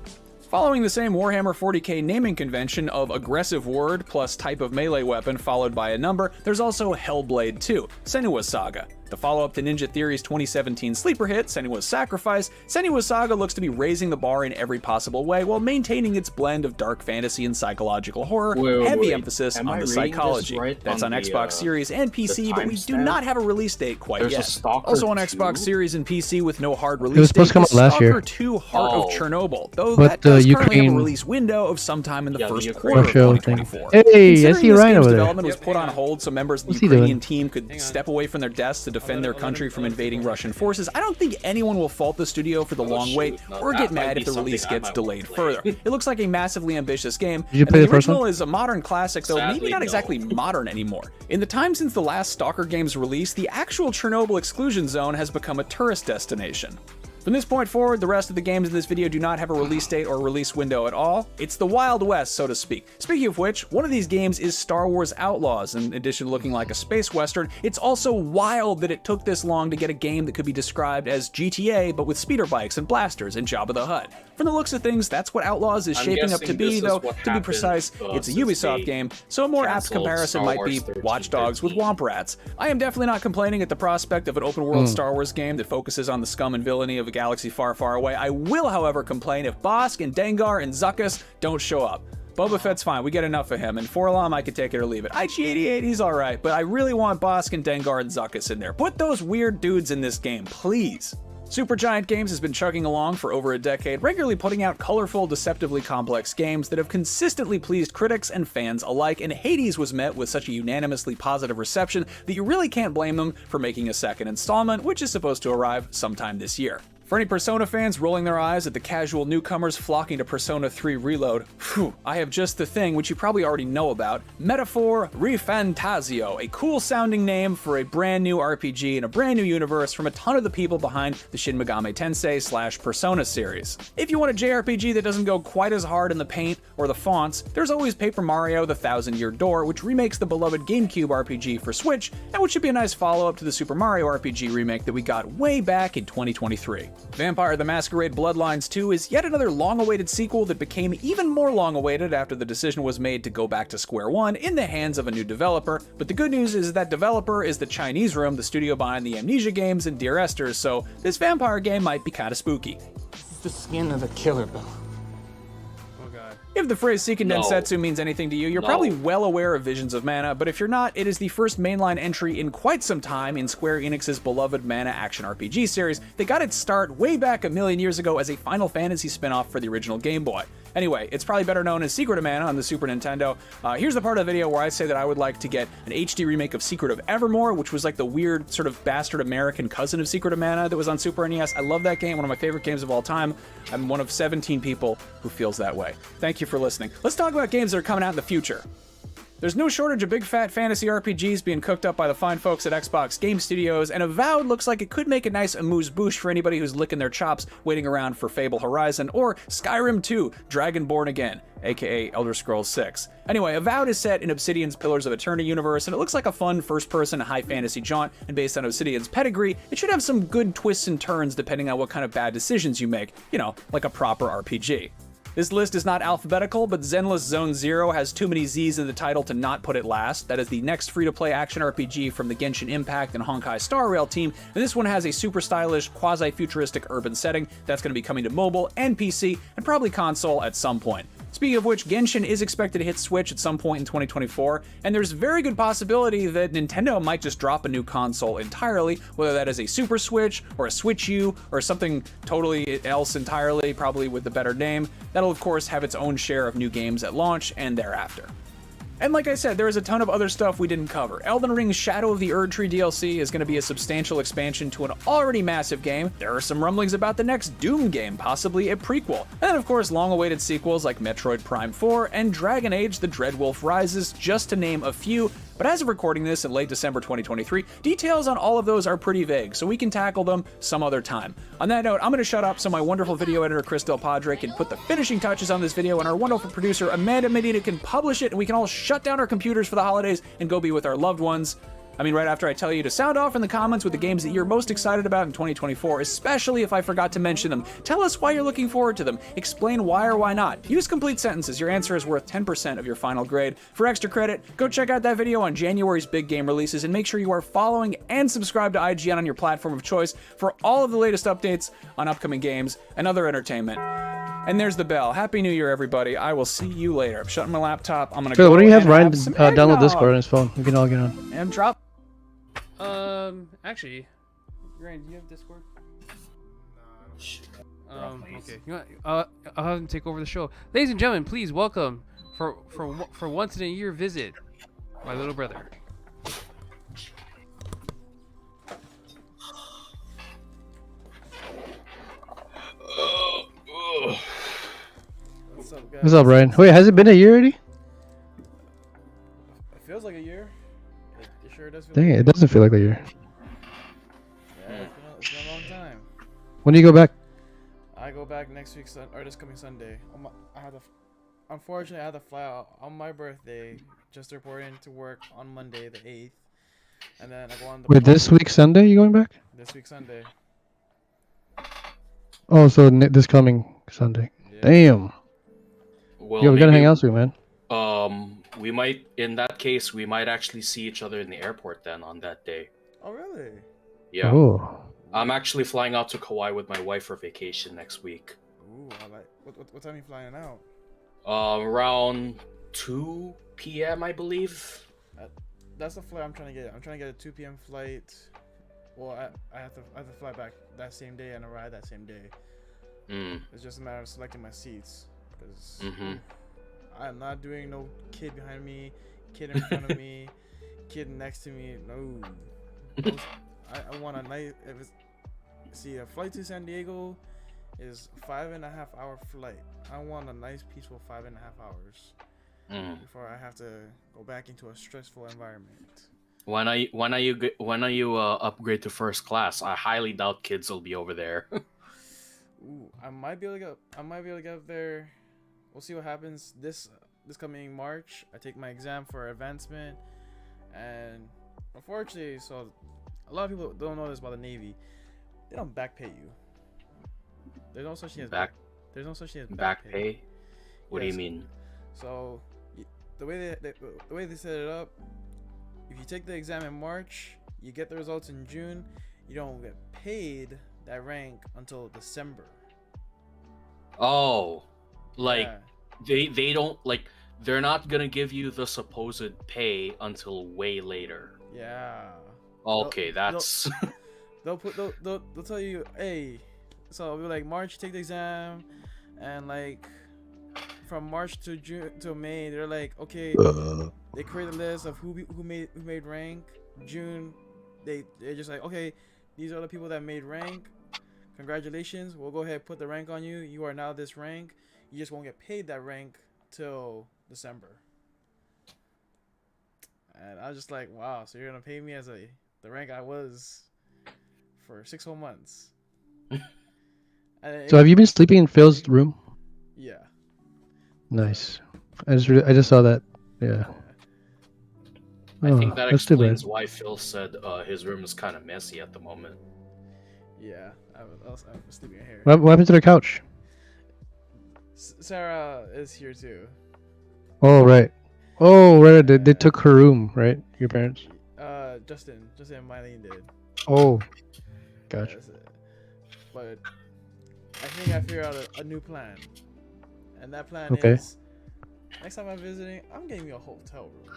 [SPEAKER 7] Following the same Warhammer 40k naming convention of aggressive word plus type of melee weapon followed by a number, there's also Hellblade 2, Senua's Saga. The follow-up to Ninja Theory's 2017 sleeper hit, Senua's Sacrifice, Senua's Saga looks to be raising the bar in every possible way while maintaining its blend of dark fantasy and psychological horror, heavy emphasis on the psychology. That's on Xbox Series and PC, but we do not have a release date quite yet. Also on Xbox Series and PC with no hard release date is Stalker 2 Heart of Chernobyl, though that does currently have a release window of sometime in the first quarter of 2024.
[SPEAKER 11] Hey, I see Ryan over there.
[SPEAKER 7] Development was put on hold so members of the Ukrainian team could step away from their desks to defend their country from invading Russian forces. I don't think anyone will fault the studio for the long wait or get mad if the release gets delayed further. It looks like a massively ambitious game, and the original is a modern classic, though maybe not exactly modern anymore. In the time since the last Stalker game's release, the actual Chernobyl exclusion zone has become a tourist destination. From this point forward, the rest of the games in this video do not have a release date or release window at all. It's the Wild West, so to speak. Speaking of which, one of these games is Star Wars Outlaws. In addition to looking like a space western, it's also wild that it took this long to get a game that could be described as GTA, but with speeder bikes and blasters and Jabba the Hutt. From the looks of things, that's what Outlaws is shaping up to be, though, to be precise, it's a Ubisoft game, so a more apt comparison might be Watch Dogs with Womp Rats. I am definitely not complaining at the prospect of an open-world Star Wars game that focuses on the scum and villainy of a galaxy far, far away. I will, however, complain if Bosk and Dengar and Zuckuss don't show up. Boba Fett's fine, we get enough of him, and Forlom I could take it or leave it. IG-88, he's alright, but I really want Bosk and Dengar and Zuckuss in there. Put those weird dudes in this game, please. Supergiant Games has been chugging along for over a decade, regularly putting out colorful, deceptively complex games that have consistently pleased critics and fans alike, and Hades was met with such a unanimously positive reception that you really can't blame them for making a second installment, which is supposed to arrive sometime this year. For any Persona fans rolling their eyes at the casual newcomers flocking to Persona 3 Reload, phew, I have just the thing which you probably already know about, Metaphor Refantasio, a cool-sounding name for a brand new RPG in a brand new universe from a ton of the people behind the Shin Megami Tensei / Persona series. If you want a JRPG that doesn't go quite as hard in the paint or the fonts, there's always Paper Mario: The Thousand Year Door, which remakes the beloved GameCube RPG for Switch, and which should be a nice follow-up to the Super Mario RPG remake that we got way back in 2023. Vampire the Masquerade Bloodlines 2 is yet another long-awaited sequel that became even more long-awaited after the decision was made to go back to square one in the hands of a new developer, but the good news is that developer is the Chinese Room, the studio behind the Amnesia games and Dear Esther, so this vampire game might be kinda spooky.
[SPEAKER 8] It's the skin of a killer, Bill.
[SPEAKER 7] If the phrase Seiken Densetsu means anything to you, you're probably well aware of Visions of Mana, but if you're not, it is the first mainline entry in quite some time in Square Enix's beloved Mana action RPG series that got its start way back a million years ago as a Final Fantasy spin-off for the original Game Boy. Anyway, it's probably better known as Secret of Mana on the Super Nintendo. Here's the part of the video where I say that I would like to get an HD remake of Secret of Evermore, which was like the weird sort of bastard American cousin of Secret of Mana that was on Super NES. I love that game, one of my favorite games of all time. I'm one of 17 people who feels that way. Thank you for listening. Let's talk about games that are coming out in the future. There's no shortage of big fat fantasy RPGs being cooked up by the fine folks at Xbox Game Studios, and Avowed looks like it could make a nice amuse-bouche for anybody who's licking their chops waiting around for Fable Horizon or Skyrim 2, Dragonborn Again, aka Elder Scrolls 6. Anyway, Avowed is set in Obsidian's Pillars of Eternity universe, and it looks like a fun first-person high fantasy jaunt, and based on Obsidian's pedigree, it should have some good twists and turns depending on what kind of bad decisions you make, you know, like a proper RPG. This list is not alphabetical, but Zenless Zone Zero has too many Z's in the title to not put it last. That is the next free-to-play action RPG from the Genshin Impact and Honkai Star Rail team, and this one has a super stylish, quasi-futuristic urban setting that's going to be coming to mobile and PC, and probably console at some point. Speaking of which, Genshin is expected to hit Switch at some point in 2024, and there's a very good possibility that Nintendo might just drop a new console entirely, whether that is a Super Switch, or a Switch U, or something totally else entirely, probably with a better name. That'll of course have its own share of new games at launch and thereafter. And like I said, there is a ton of other stuff we didn't cover. Elden Ring's Shadow of the Erdtree DLC is going to be a substantial expansion to an already massive game. There are some rumblings about the next Doom game, possibly a prequel. And then of course long-awaited sequels like Metroid Prime 4 and Dragon Age The Dreadwolf Rises, just to name a few. But as of recording this in late December 2023, details on all of those are pretty vague, so we can tackle them some other time. On that note, I'm going to shut up so my wonderful video editor Chris Del Padre can put the finishing touches on this video, and our wonderful producer Amanda Medina can publish it, and we can all shut down our computers for the holidays and go be with our loved ones. I mean, right after I tell you to sound off in the comments with the games that you're most excited about in 2024, especially if I forgot to mention them. Tell us why you're looking forward to them. Explain why or why not. Use complete sentences. Your answer is worth 10% of your final grade. For extra credit, go check out that video on January's big game releases, and make sure you are following and subscribed to IGN on your platform of choice for all of the latest updates on upcoming games and other entertainment. And there's the bell. Happy New Year, everybody. I will see you later. I'm shutting my laptop. I'm gonna go.
[SPEAKER 11] Why don't you have Ryan
[SPEAKER 7] some
[SPEAKER 11] download
[SPEAKER 7] eggnog.
[SPEAKER 11] Discord on his phone? We can all get on.
[SPEAKER 7] And drop.
[SPEAKER 3] Actually, Ryan, do you have Discord? Okay. You want, I'll have him take over the show. Ladies and gentlemen, please welcome for once in a year visit, my little brother.
[SPEAKER 12] What's up, guys?
[SPEAKER 11] What's up, Ryan? Wait, has it been a year already?
[SPEAKER 12] It feels like a year. It sure does feel
[SPEAKER 11] Dang
[SPEAKER 12] like
[SPEAKER 11] it, it doesn't feel like a year.
[SPEAKER 12] Yeah, it's been a long time.
[SPEAKER 11] When do you go back?
[SPEAKER 12] I go back next week, or this coming Sunday. Unfortunately, I had to fly out on my birthday, just to report in to work on Monday the 8th. And then I go on the
[SPEAKER 11] Wait, this week Sunday you going back?
[SPEAKER 12] This week Sunday.
[SPEAKER 11] Oh, so this coming Sunday.
[SPEAKER 12] Yeah.
[SPEAKER 11] Damn.
[SPEAKER 1] Well,
[SPEAKER 11] Yo, we gotta hang out soon, man.
[SPEAKER 1] We might, in that case, we might actually see each other in the airport then on that day.
[SPEAKER 12] Oh, really?
[SPEAKER 1] Yeah.
[SPEAKER 11] Oh.
[SPEAKER 1] I'm actually flying out to Kauai with my wife for vacation next week.
[SPEAKER 12] Ooh, I like. What time are you flying out?
[SPEAKER 1] Around 2 p.m. I believe.
[SPEAKER 12] That's the flight I'm trying to get. I'm trying to get a 2 p.m. flight. Well, I have to fly back that same day and arrive that same day. It's just a matter of selecting my seats, because I'm not doing no kid behind me, kid in front of me, kid next to me. No, I want a nice. See, a flight to San Diego is 5.5 hour flight. I want a nice, peaceful 5.5 hours before I have to go back into a stressful environment.
[SPEAKER 1] When are you upgrade to first class? I highly doubt kids will be over there.
[SPEAKER 12] Ooh, I might be able to get up there. We'll see what happens this coming March. I take my exam for advancement, and unfortunately, so a lot of people don't know this about the Navy. They don't back pay you. There's no such thing as back
[SPEAKER 1] pay. What do you mean?
[SPEAKER 12] So the way they set it up, if you take the exam in March, you get the results in June. You don't get paid that rank until December.
[SPEAKER 1] Oh, like they don't, like, they're not gonna give you the supposed pay until way later.
[SPEAKER 12] Yeah.
[SPEAKER 1] Okay, that's.
[SPEAKER 12] They'll tell you, hey, so it'll be like March, take the exam, and like from March to June to May, they're like, okay, they create a list of who made rank. June, they're just like, okay, these are the people that made rank. Congratulations, we'll go ahead and put the rank on you. You are now this rank. You just won't get paid that rank till December. And I was just like, wow, so you're gonna pay me as the rank I was for 6 whole months.
[SPEAKER 11] So have you been sleeping in Phil's room?
[SPEAKER 12] Yeah.
[SPEAKER 11] Nice. I just saw that. Yeah.
[SPEAKER 1] I think that
[SPEAKER 11] that's too bad.
[SPEAKER 1] explains why Phil said his room is kind of messy at the moment.
[SPEAKER 12] Yeah, I was sleeping in here.
[SPEAKER 11] What happened to the couch?
[SPEAKER 12] Sarah is here too.
[SPEAKER 11] Oh right. Oh right. They took her room, right? Your parents.
[SPEAKER 12] Justin and Mylene did.
[SPEAKER 11] Oh. Gotcha.
[SPEAKER 12] But I think I figured out a new plan, and that plan
[SPEAKER 11] Okay.
[SPEAKER 12] is next time I'm visiting, I'm getting me a hotel room.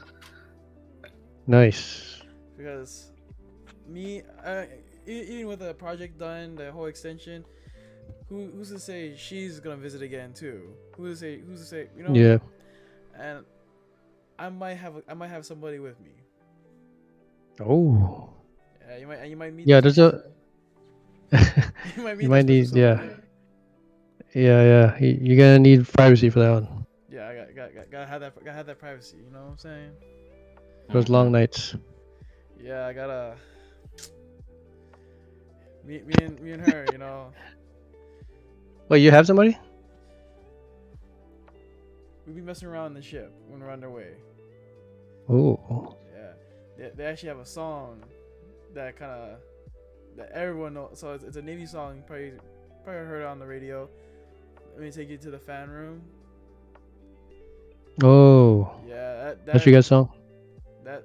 [SPEAKER 11] Nice.
[SPEAKER 12] Because me, even with the project done, the whole extension, who's to say she's gonna visit again too? Who's to say, you know?
[SPEAKER 11] Yeah.
[SPEAKER 12] And I might have somebody with me.
[SPEAKER 11] Oh.
[SPEAKER 12] Yeah, you might meet.
[SPEAKER 11] Yeah, there's a.
[SPEAKER 12] you might need.
[SPEAKER 11] Yeah. Yeah. You're gonna need privacy for that one.
[SPEAKER 12] Yeah, I gotta have that privacy. You know what I'm saying?
[SPEAKER 11] Those long nights.
[SPEAKER 12] Yeah, I gotta. Me and her, you know.
[SPEAKER 11] Wait, you have somebody?
[SPEAKER 12] We be messing around in the ship when we're underway.
[SPEAKER 11] Oh.
[SPEAKER 12] Yeah, they actually have a song that everyone knows. So it's a Navy song. You probably heard it on the radio. Let me take you to the fan room.
[SPEAKER 11] Oh.
[SPEAKER 12] Yeah,
[SPEAKER 11] that's your guys' song.
[SPEAKER 12] That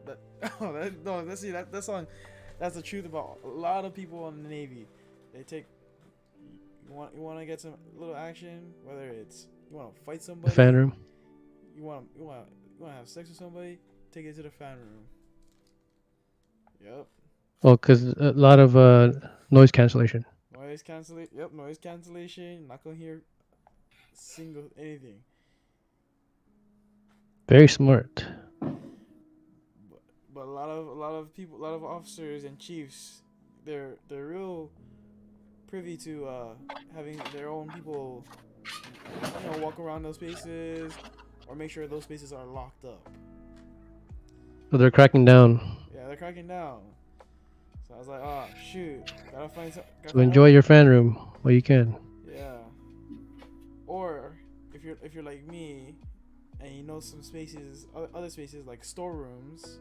[SPEAKER 12] song. That's the truth about a lot of people in the Navy. They take. You want to get some little action, whether it's you want to fight somebody.
[SPEAKER 11] The fan room.
[SPEAKER 12] You want to have sex with somebody. Take it to the fan room. Yep.
[SPEAKER 11] Oh, because a lot of noise cancellation.
[SPEAKER 12] Noise cancellation. Yep, noise cancellation. Not gonna hear single anything.
[SPEAKER 11] Very smart.
[SPEAKER 12] But a lot of people, a lot of officers and chiefs, they're real privy to having their own people, walk around those spaces or make sure those spaces are locked up.
[SPEAKER 11] So they're cracking down.
[SPEAKER 12] Yeah, they're cracking down. So I was like, oh shoot, gotta find some.
[SPEAKER 11] So enjoy your fan room while you can.
[SPEAKER 12] Yeah. Or if you're like me, and you know some spaces, other spaces like storerooms.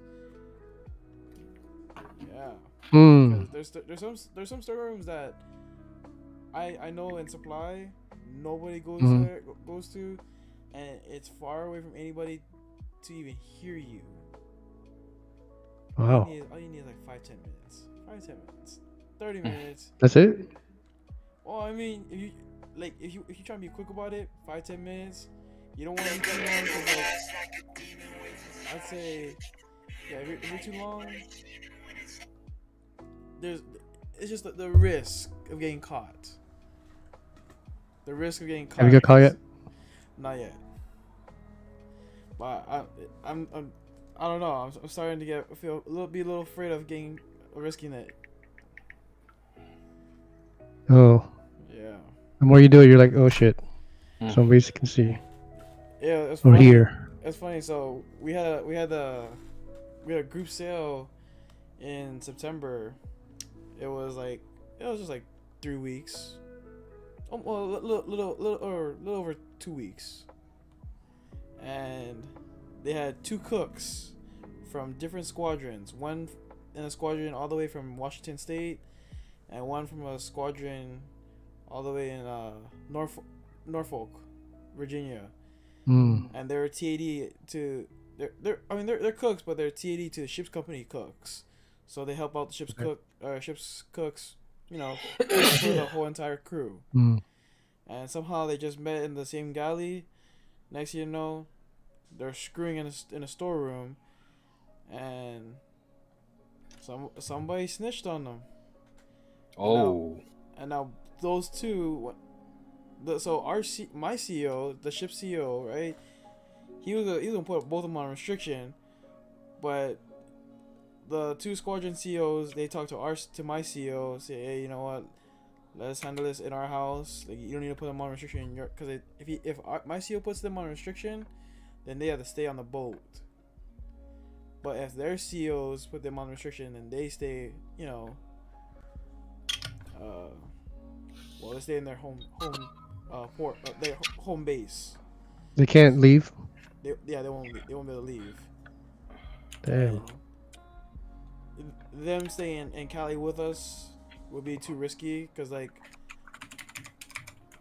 [SPEAKER 12] Yeah. Because there's some storerooms that I know in supply nobody goes to, and it's far away from anybody to even hear you.
[SPEAKER 11] Wow.
[SPEAKER 12] All you need is like 5-10 minutes. 5-10 minutes. 30 minutes.
[SPEAKER 11] That's it?
[SPEAKER 12] Well, I mean, if you try to be quick about it, 5-10 minutes. You don't want to be too long because, like, I'd say, yeah, if you're too long, it's just the risk of getting caught. The risk of getting caught.
[SPEAKER 11] Have you got caught yet?
[SPEAKER 12] Not yet. But I don't know. I'm starting to be a little afraid of risking it.
[SPEAKER 11] Oh.
[SPEAKER 12] Yeah.
[SPEAKER 11] The more you do it, you're like, oh shit. Somebody can see.
[SPEAKER 12] Yeah, it's
[SPEAKER 11] or
[SPEAKER 12] funny.
[SPEAKER 11] here.
[SPEAKER 12] It's funny. So we had a group sale in September. It was just like 3 weeks. Well, a little over 2 weeks. And they had 2 cooks from different squadrons. One in a squadron all the way from Washington State, and one from a squadron all the way in Norfolk, Virginia. And they're TAD to they're cooks, but they're TAD to the ship's company cooks. So they help out the ship's cooks, for the whole entire crew. And somehow they just met in the same galley. Next thing you know, they're screwing in a storeroom, and somebody snitched on them.
[SPEAKER 1] Oh.
[SPEAKER 12] And now those two, So my CEO, the ship CEO, right? He was gonna put both of them on restriction, but the 2 squadron CEOs, they talked to my CEO, say, hey, you know what? Let's handle this in our house. Like, you don't need to put them on restriction in your, because if my CEO puts them on restriction, then they have to stay on the boat. But if their CEOs put them on restriction, then they stay, you know, well, they stay in their home port, their home base.
[SPEAKER 11] They can't leave.
[SPEAKER 12] They won't be able to leave.
[SPEAKER 11] Damn.
[SPEAKER 12] And them staying in Cali with us would be too risky, because like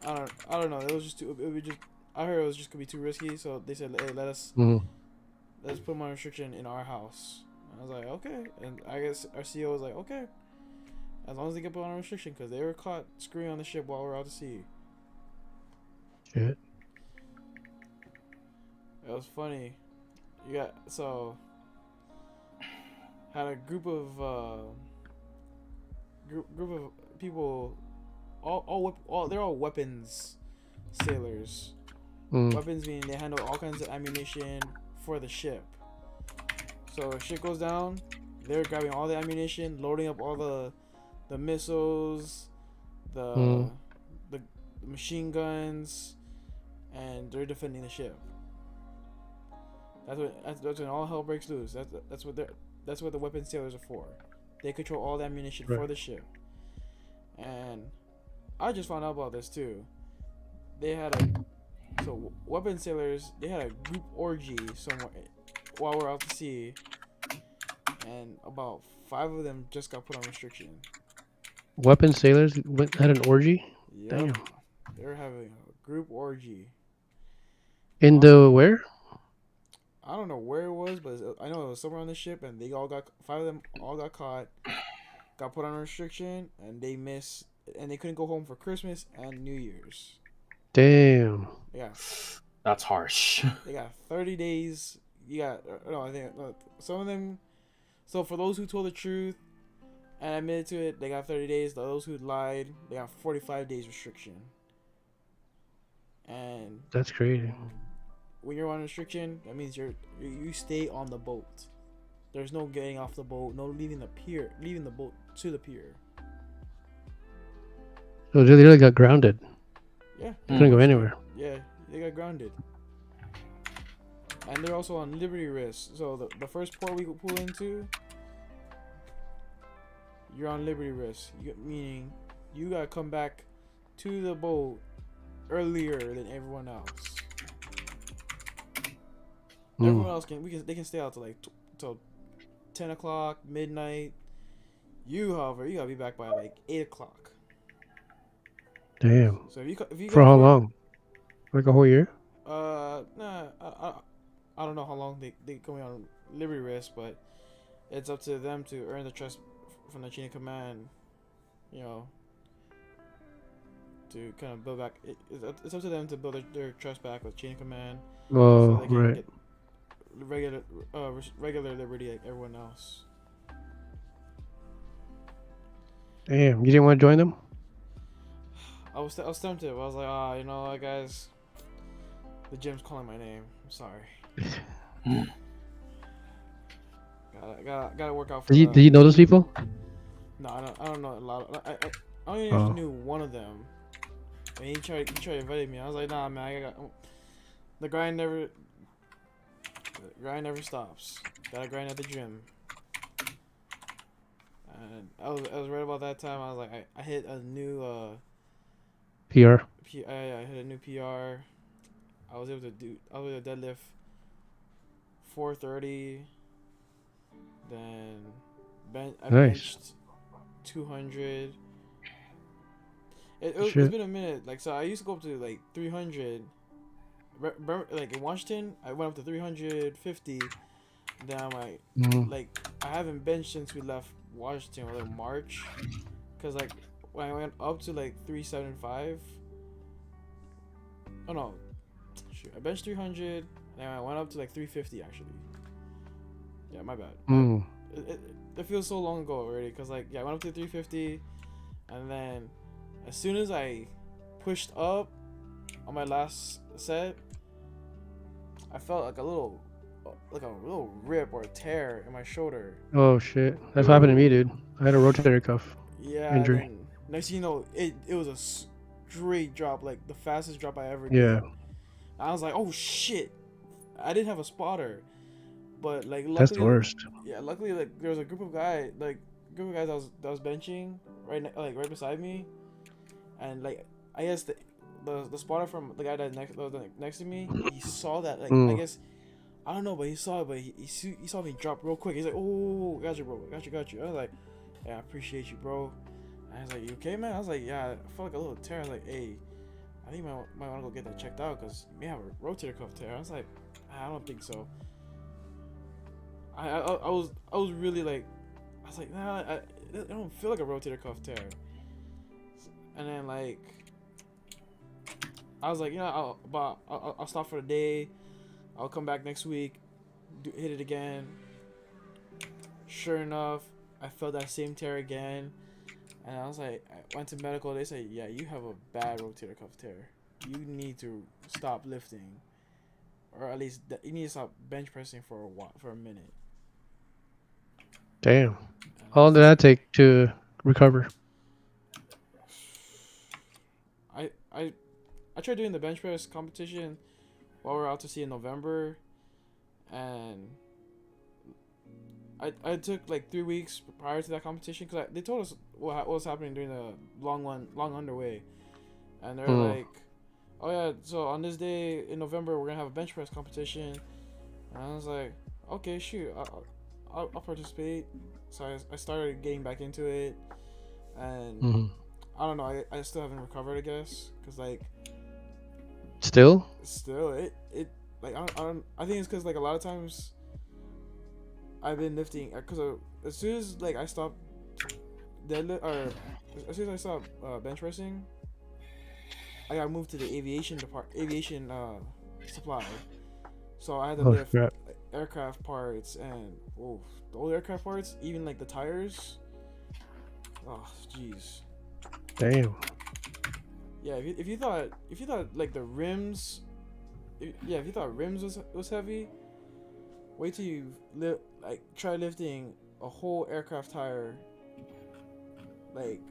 [SPEAKER 12] I don't know. It was just too. It would just. I heard it was just gonna be too risky, so they said, "Hey, let's put them on restriction in our house." And I was like, "Okay," and I guess our CEO was like, "Okay, as long as they get put on restriction," because they were caught screwing on the ship while we we're out to sea.
[SPEAKER 11] Shit.
[SPEAKER 12] It was funny. You got had a group of people, they're all weapons sailors. Weapons meaning they handle all kinds of ammunition for the ship. So if shit goes down, they're grabbing all the ammunition, loading up all the missiles, the machine guns, and they're defending the ship. That's when all hell breaks loose. That's what the weapons sailors are for. They control all the ammunition for the ship. And I just found out about this too. They had weapon sailors, they had a group orgy somewhere while we're out to sea, and about 5 of them just got put on restriction.
[SPEAKER 11] Weapon sailors had an orgy?
[SPEAKER 12] Yep.
[SPEAKER 11] Damn.
[SPEAKER 12] They were having a group orgy.
[SPEAKER 11] In the where?
[SPEAKER 12] I don't know where it was, but I know it was somewhere on the ship, and 5 of them all got caught, got put on restriction, and they couldn't go home for Christmas and New Year's.
[SPEAKER 11] Damn.
[SPEAKER 12] Yeah.
[SPEAKER 1] That's harsh.
[SPEAKER 12] They got 30 days. Some of them. So for those who told the truth and admitted to it, they got 30 days. Those who lied, they got 45 days restriction. And
[SPEAKER 11] that's crazy.
[SPEAKER 12] When you're on restriction, that means you stay on the boat. There's no getting off the boat, no leaving the boat to the pier.
[SPEAKER 11] So they really got grounded.
[SPEAKER 12] Yeah.
[SPEAKER 11] They couldn't go anywhere.
[SPEAKER 12] Yeah, they got grounded. And they're also on liberty risk. So the first port we could pull into, you're on liberty risk. Meaning you gotta come back to the boat earlier than everyone else. Everyone else they can stay out till 10 o'clock, midnight. However, you gotta be back by like 8 o'clock.
[SPEAKER 11] Damn.
[SPEAKER 12] So if you
[SPEAKER 11] for how long? Like a whole year?
[SPEAKER 12] Nah. I don't know how long they going on liberty risk, but it's up to them to earn the trust from the chain of command. You know, to kind of build back. It's up to them to build their trust back with chain of command.
[SPEAKER 11] Oh,
[SPEAKER 12] so they can
[SPEAKER 11] right.
[SPEAKER 12] Get regular liberty like everyone else.
[SPEAKER 11] Damn, you didn't want to join them?
[SPEAKER 12] I was tempted. I was like, you know what, guys, the gym's calling my name. I'm sorry. gotta work out for.
[SPEAKER 11] Did you know those people?
[SPEAKER 12] No, I don't know a lot. I only knew one of them. And he tried to invite me. I was like, nah, man, the grind never stops. Gotta grind at the gym. And I was right about that time. I was like, I hit a new
[SPEAKER 11] PR.
[SPEAKER 12] I hit a new PR. I was able to deadlift 430. Then I benched 200. It's been a minute. Like, so I used to go up to like 300. Like in Washington, I went up to 350. Then I'm like, I haven't benched since we left Washington, or like March. Cause like when I went up to like 375. Oh no, shoot! I benched 300. And I went up to like 350 actually. Yeah, my bad. It feels so long ago already. Cause like I went up to 350, and then as soon as I pushed up, on my last set, I felt like a little rip or a tear in my shoulder.
[SPEAKER 11] Oh shit, that's what happened to me, dude. I had a rotator cuff injury.
[SPEAKER 12] And then next thing you know, it was a straight drop, like the fastest drop I ever did.
[SPEAKER 11] Yeah.
[SPEAKER 12] I was like, oh shit, I didn't have a spotter, but like luckily,
[SPEAKER 11] That's the worst.
[SPEAKER 12] Yeah, luckily like there was a group of guys that was benching right beside me, and like I guess the spotter from the guy that was next to me, he saw that I guess. I don't know, but he saw it, but he saw me drop real quick. He's like, oh, got you, bro. Got you. I was like, yeah, I appreciate you, bro. And I was like, you okay, man? I was like, yeah, I felt like a little tear. I was like, hey, I think you might want to go get that checked out because you may have a rotator cuff tear. I was like, I don't think so. I was really like, I was like, nah, I don't feel like a rotator cuff tear. And then like, I was like, you know, I'll stop for the day. I'll come back next week, hit it again. Sure enough, I felt that same tear again. And I was like, I went to medical. They said, yeah, you have a bad rotator cuff tear. You need to stop lifting. Or at least, you need to stop bench pressing for a while, for a minute.
[SPEAKER 11] Damn. How long did that take to recover?
[SPEAKER 12] I tried doing the bench press competition while we were out to sea in November, and I took like 3 weeks prior to that competition because they told us what was happening during the long underway, and they're like, oh yeah, so on this day in November we're gonna have a bench press competition, and I was like, okay, shoot, I'll participate. So I started getting back into it, and I don't know, I still haven't recovered, I guess, because like
[SPEAKER 11] Still
[SPEAKER 12] it like I think it's because like a lot of times I've been lifting because as soon as like I stopped deadlift, or as soon as I stopped bench pressing, I got moved to the aviation supply, so I had to lift aircraft parts and the old aircraft parts, even like the tires. Oh jeez.
[SPEAKER 11] Damn.
[SPEAKER 12] Yeah, if you thought like the rims, if you thought rims was heavy, wait till you try lifting a whole aircraft tire. Like,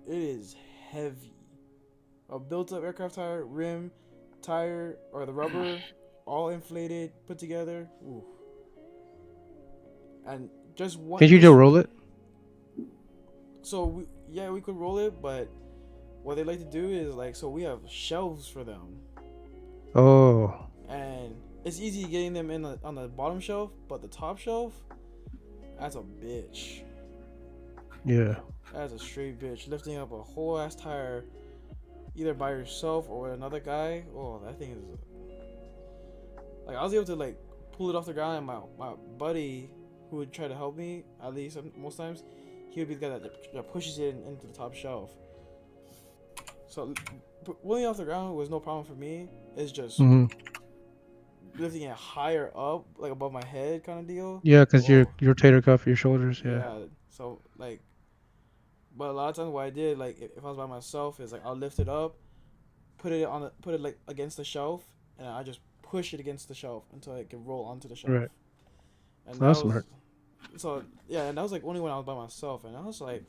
[SPEAKER 12] it is heavy. A built-up aircraft tire, rim, tire, or the rubber, all inflated, put together. Ooh. And just one.
[SPEAKER 11] Can't you just roll it?
[SPEAKER 12] So we could roll it, but what they like to do is like, so we have shelves for them.
[SPEAKER 11] Oh.
[SPEAKER 12] And it's easy getting them on the bottom shelf, but the top shelf, that's a bitch.
[SPEAKER 11] Yeah.
[SPEAKER 12] That's a straight bitch. Lifting up a whole ass tire, either by yourself or with another guy. Oh, that thing is like, I was able to like pull it off the ground, and my buddy who would try to help me, at least most times, he would be the guy that pushes it into the top shelf. So pulling it off the ground was no problem for me. It's just lifting it higher up, like above my head, kind of deal.
[SPEAKER 11] Yeah, because your rotator cuff, your shoulders. Yeah.
[SPEAKER 12] So like, but a lot of times what I did, like if I was by myself, is like I'll lift it up, put it like against the shelf, and I just push it against the shelf until it can roll onto the shelf.
[SPEAKER 11] Right.
[SPEAKER 12] And
[SPEAKER 11] that's smart.
[SPEAKER 12] So yeah, and that was like only when I was by myself, and I was like,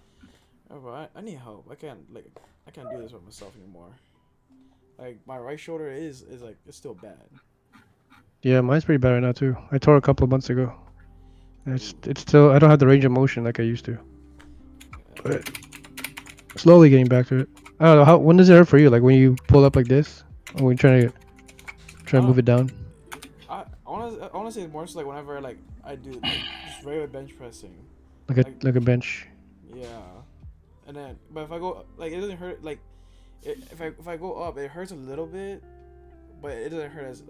[SPEAKER 12] oh, bro, I need help. I can't do this by myself anymore. Like my right shoulder is like, it's still bad.
[SPEAKER 11] Yeah, mine's pretty bad right now too. I tore a couple of months ago. And it's still, I don't have the range of motion like I used to. But slowly getting back to it. I don't know, when does it hurt for you? Like when you pull up like this, or when you're trying to move it down?
[SPEAKER 12] I want to say more so like whenever like I do like, just regular bench pressing.
[SPEAKER 11] Like a bench.
[SPEAKER 12] Yeah. And then, but if I go, like, it doesn't hurt, like, if I go up, it hurts a little bit, but it doesn't hurt as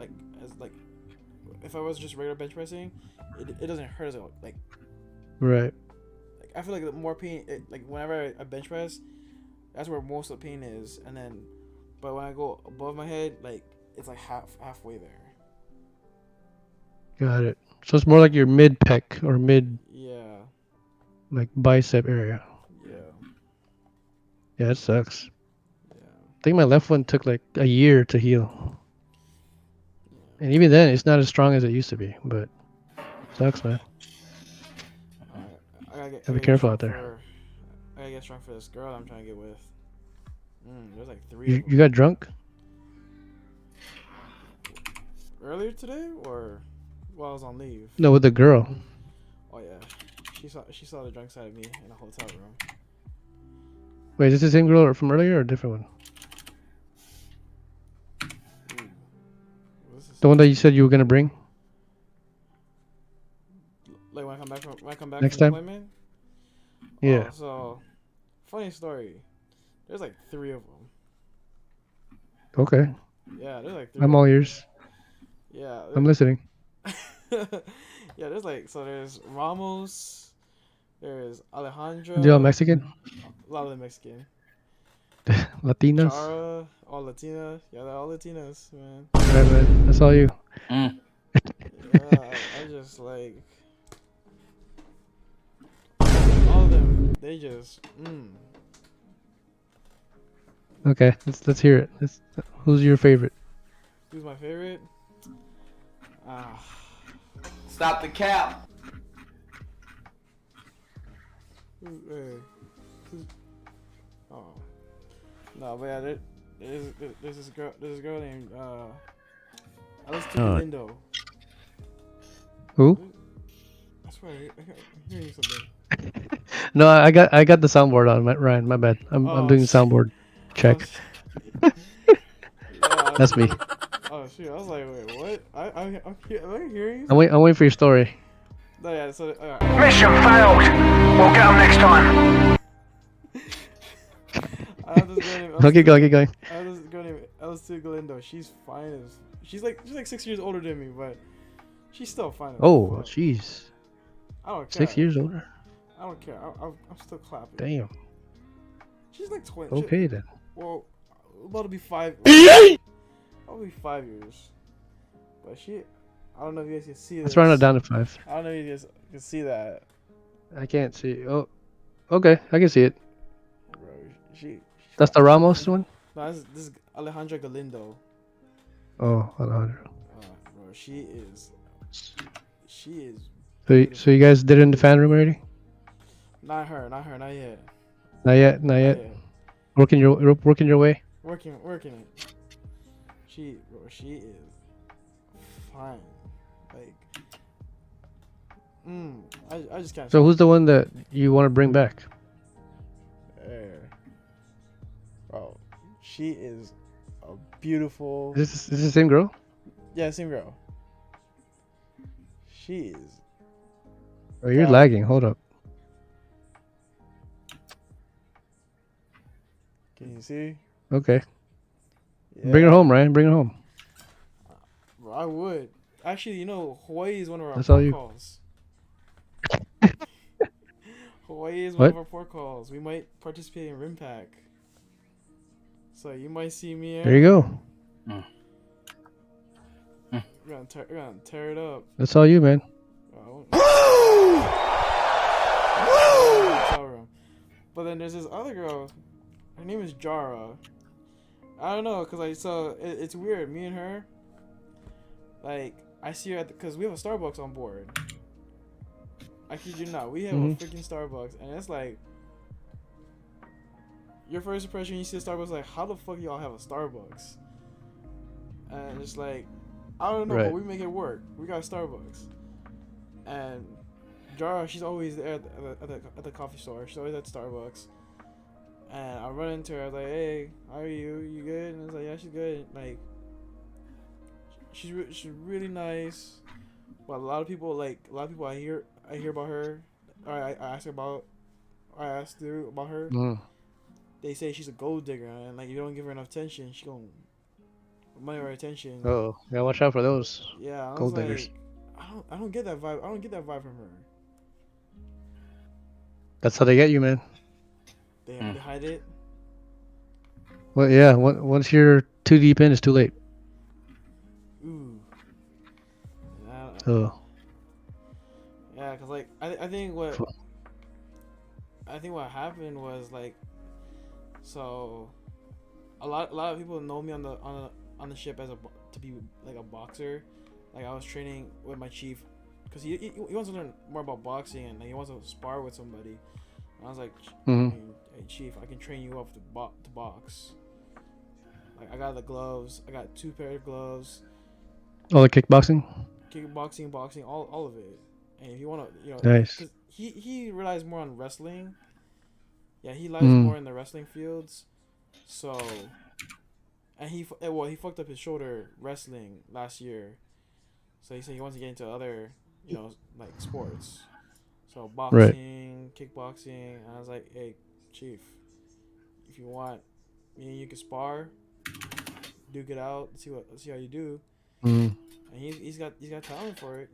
[SPEAKER 12] if I was just regular bench pressing, it doesn't hurt as, like.
[SPEAKER 11] Right.
[SPEAKER 12] Like, I feel like the more pain, like, whenever I bench press, that's where most of the pain is, and then, but when I go above my head, like, it's like halfway there.
[SPEAKER 11] Got it. So it's more like your mid pec or mid.
[SPEAKER 12] Yeah.
[SPEAKER 11] Like bicep area.
[SPEAKER 12] Yeah.
[SPEAKER 11] Yeah, it sucks.
[SPEAKER 12] Yeah.
[SPEAKER 11] think my left one took like a year to heal. And even then, it's not as strong as it used to be. But sucks, man. Gotta be careful out there.
[SPEAKER 12] I gotta get strong for this girl I'm trying to get with. There's like 3
[SPEAKER 11] You,
[SPEAKER 12] of them.
[SPEAKER 11] you got drunk?
[SPEAKER 12] Earlier today, or while I was on leave?
[SPEAKER 11] No, with the girl.
[SPEAKER 12] Oh yeah, she saw the drunk side of me in a hotel room.
[SPEAKER 11] Wait, is this the same girl from earlier or a different one? The one that you said you were gonna bring?
[SPEAKER 12] Like when I come back
[SPEAKER 11] Next
[SPEAKER 12] from
[SPEAKER 11] time?
[SPEAKER 12] deployment?
[SPEAKER 11] Yeah.
[SPEAKER 12] Oh, so funny story. There's like 3 of them.
[SPEAKER 11] Okay.
[SPEAKER 12] Yeah, there's like 3.
[SPEAKER 11] I'm all ears.
[SPEAKER 12] Yeah.
[SPEAKER 11] I'm listening.
[SPEAKER 12] Yeah, there's Ramos, there's Alejandro.
[SPEAKER 11] They all Mexican?
[SPEAKER 12] A lot of them Mexican.
[SPEAKER 11] Latinas?
[SPEAKER 12] Chara, all Latina. Yeah, they're all Latinas, man.
[SPEAKER 11] Alright, man. That's all you.
[SPEAKER 12] Yeah, I just like all of them. They just
[SPEAKER 11] Okay, let's hear it. Who's your favorite?
[SPEAKER 12] Who's my favorite?
[SPEAKER 5] Stop the cap.
[SPEAKER 12] Oh no, but yeah, there's this girl named Alice Lindo.
[SPEAKER 11] Who?
[SPEAKER 12] I swear, I'm hearing something.
[SPEAKER 11] No, I got the soundboard on, Ryan. My bad. I'm doing soundboard check. That's me.
[SPEAKER 12] Oh shoot! I was like, wait, what? Am I hearing?
[SPEAKER 11] I'm waiting for your story.
[SPEAKER 12] No, yeah. So
[SPEAKER 5] Mission failed. We'll get them next time.
[SPEAKER 12] I have this girl named
[SPEAKER 11] Keep going.
[SPEAKER 12] I have this girl named Alice Galindo. She's fine as. She's like 6 years older than me, but she's still fine.
[SPEAKER 11] Oh, jeez.
[SPEAKER 12] I don't care.
[SPEAKER 11] 6 years older.
[SPEAKER 12] I don't care. I'm still clapping.
[SPEAKER 11] Damn.
[SPEAKER 12] She's like 20.
[SPEAKER 11] Okay then.
[SPEAKER 12] Well, about to be 5. I'll be 5 years. But I don't know if you guys can see this.
[SPEAKER 11] Let's round it down to 5.
[SPEAKER 12] I don't know if you guys can see that.
[SPEAKER 11] I can't see. Oh, okay. I can see it.
[SPEAKER 12] Bro,
[SPEAKER 11] That's the Ramos one?
[SPEAKER 12] No, this is Alejandra Galindo.
[SPEAKER 11] Oh, Alejandro.
[SPEAKER 12] Bro, she is.
[SPEAKER 11] So you guys did it in the fan room already?
[SPEAKER 12] Not yet.
[SPEAKER 11] Not yet. Working your way.
[SPEAKER 12] Working it. She is fine. Like, I just can't.
[SPEAKER 11] So who's the one that you want to bring back?
[SPEAKER 12] Bro, she is a beautiful.
[SPEAKER 11] Is this the same girl?
[SPEAKER 12] Yeah, same girl. She is.
[SPEAKER 11] Oh, you're lagging. Hold up.
[SPEAKER 12] Can you see?
[SPEAKER 11] Okay.
[SPEAKER 12] Yeah.
[SPEAKER 11] Bring her home, Ryan. Bring her home.
[SPEAKER 12] Bro, I would. Actually, Hawaii is one of our
[SPEAKER 11] That's all
[SPEAKER 12] port
[SPEAKER 11] you.
[SPEAKER 12] calls. Hawaii is one
[SPEAKER 11] What?
[SPEAKER 12] of our port calls. We might participate in Rim Pack. So you might see me.
[SPEAKER 11] There you go.
[SPEAKER 12] We're gonna tear it up.
[SPEAKER 11] That's all you, man.
[SPEAKER 12] But then there's this other girl. Her name is Jara. I don't know, cause it's weird. Me and her, like, I see her cause we have a Starbucks on board. I kid you not, we have a freaking Starbucks, and it's like your first impression when you see a Starbucks, like, how the fuck y'all have a Starbucks? And it's like, I don't know, but we make it work. We got Starbucks, and Jara, she's always there at the coffee store. She's always at Starbucks. And I run into her. I was like, "Hey, how are you? You good?" And I was like, "Yeah, she's good." Like, she's really nice. But a lot of people I hear about her. Or I asked her about her. They say she's a gold digger, and like, you don't give her enough attention, she gonna money her attention.
[SPEAKER 11] Oh, gotta watch out for those.
[SPEAKER 12] Yeah,
[SPEAKER 11] gold diggers.
[SPEAKER 12] I don't get that vibe. I don't get that vibe from her.
[SPEAKER 11] That's how they get you, man.
[SPEAKER 12] They hide it.
[SPEAKER 11] Well, yeah. Once you're too deep in, it's too late.
[SPEAKER 12] Ooh.
[SPEAKER 11] Oh.
[SPEAKER 12] Yeah, cause like I think what happened was like, so a lot of people know me on the ship as to be like a boxer. Like I was training with my chief because he wants to learn more about boxing and he wants to spar with somebody. And I was like, hey chief, I can train you up to box. Like I got the gloves. I got 2 pair of gloves.
[SPEAKER 11] Oh, the kickboxing.
[SPEAKER 12] Kickboxing, boxing, all of it. And if you want to,
[SPEAKER 11] nice.
[SPEAKER 12] Cause he relies more on wrestling. Yeah, he lies more in the wrestling fields. So, and he fucked up his shoulder wrestling last year. So he said he wants to get into other, like sports. So boxing, kickboxing, and I was like, hey, chief, if you want, you can spar, duke it out, see how you do. And he's got talent for it.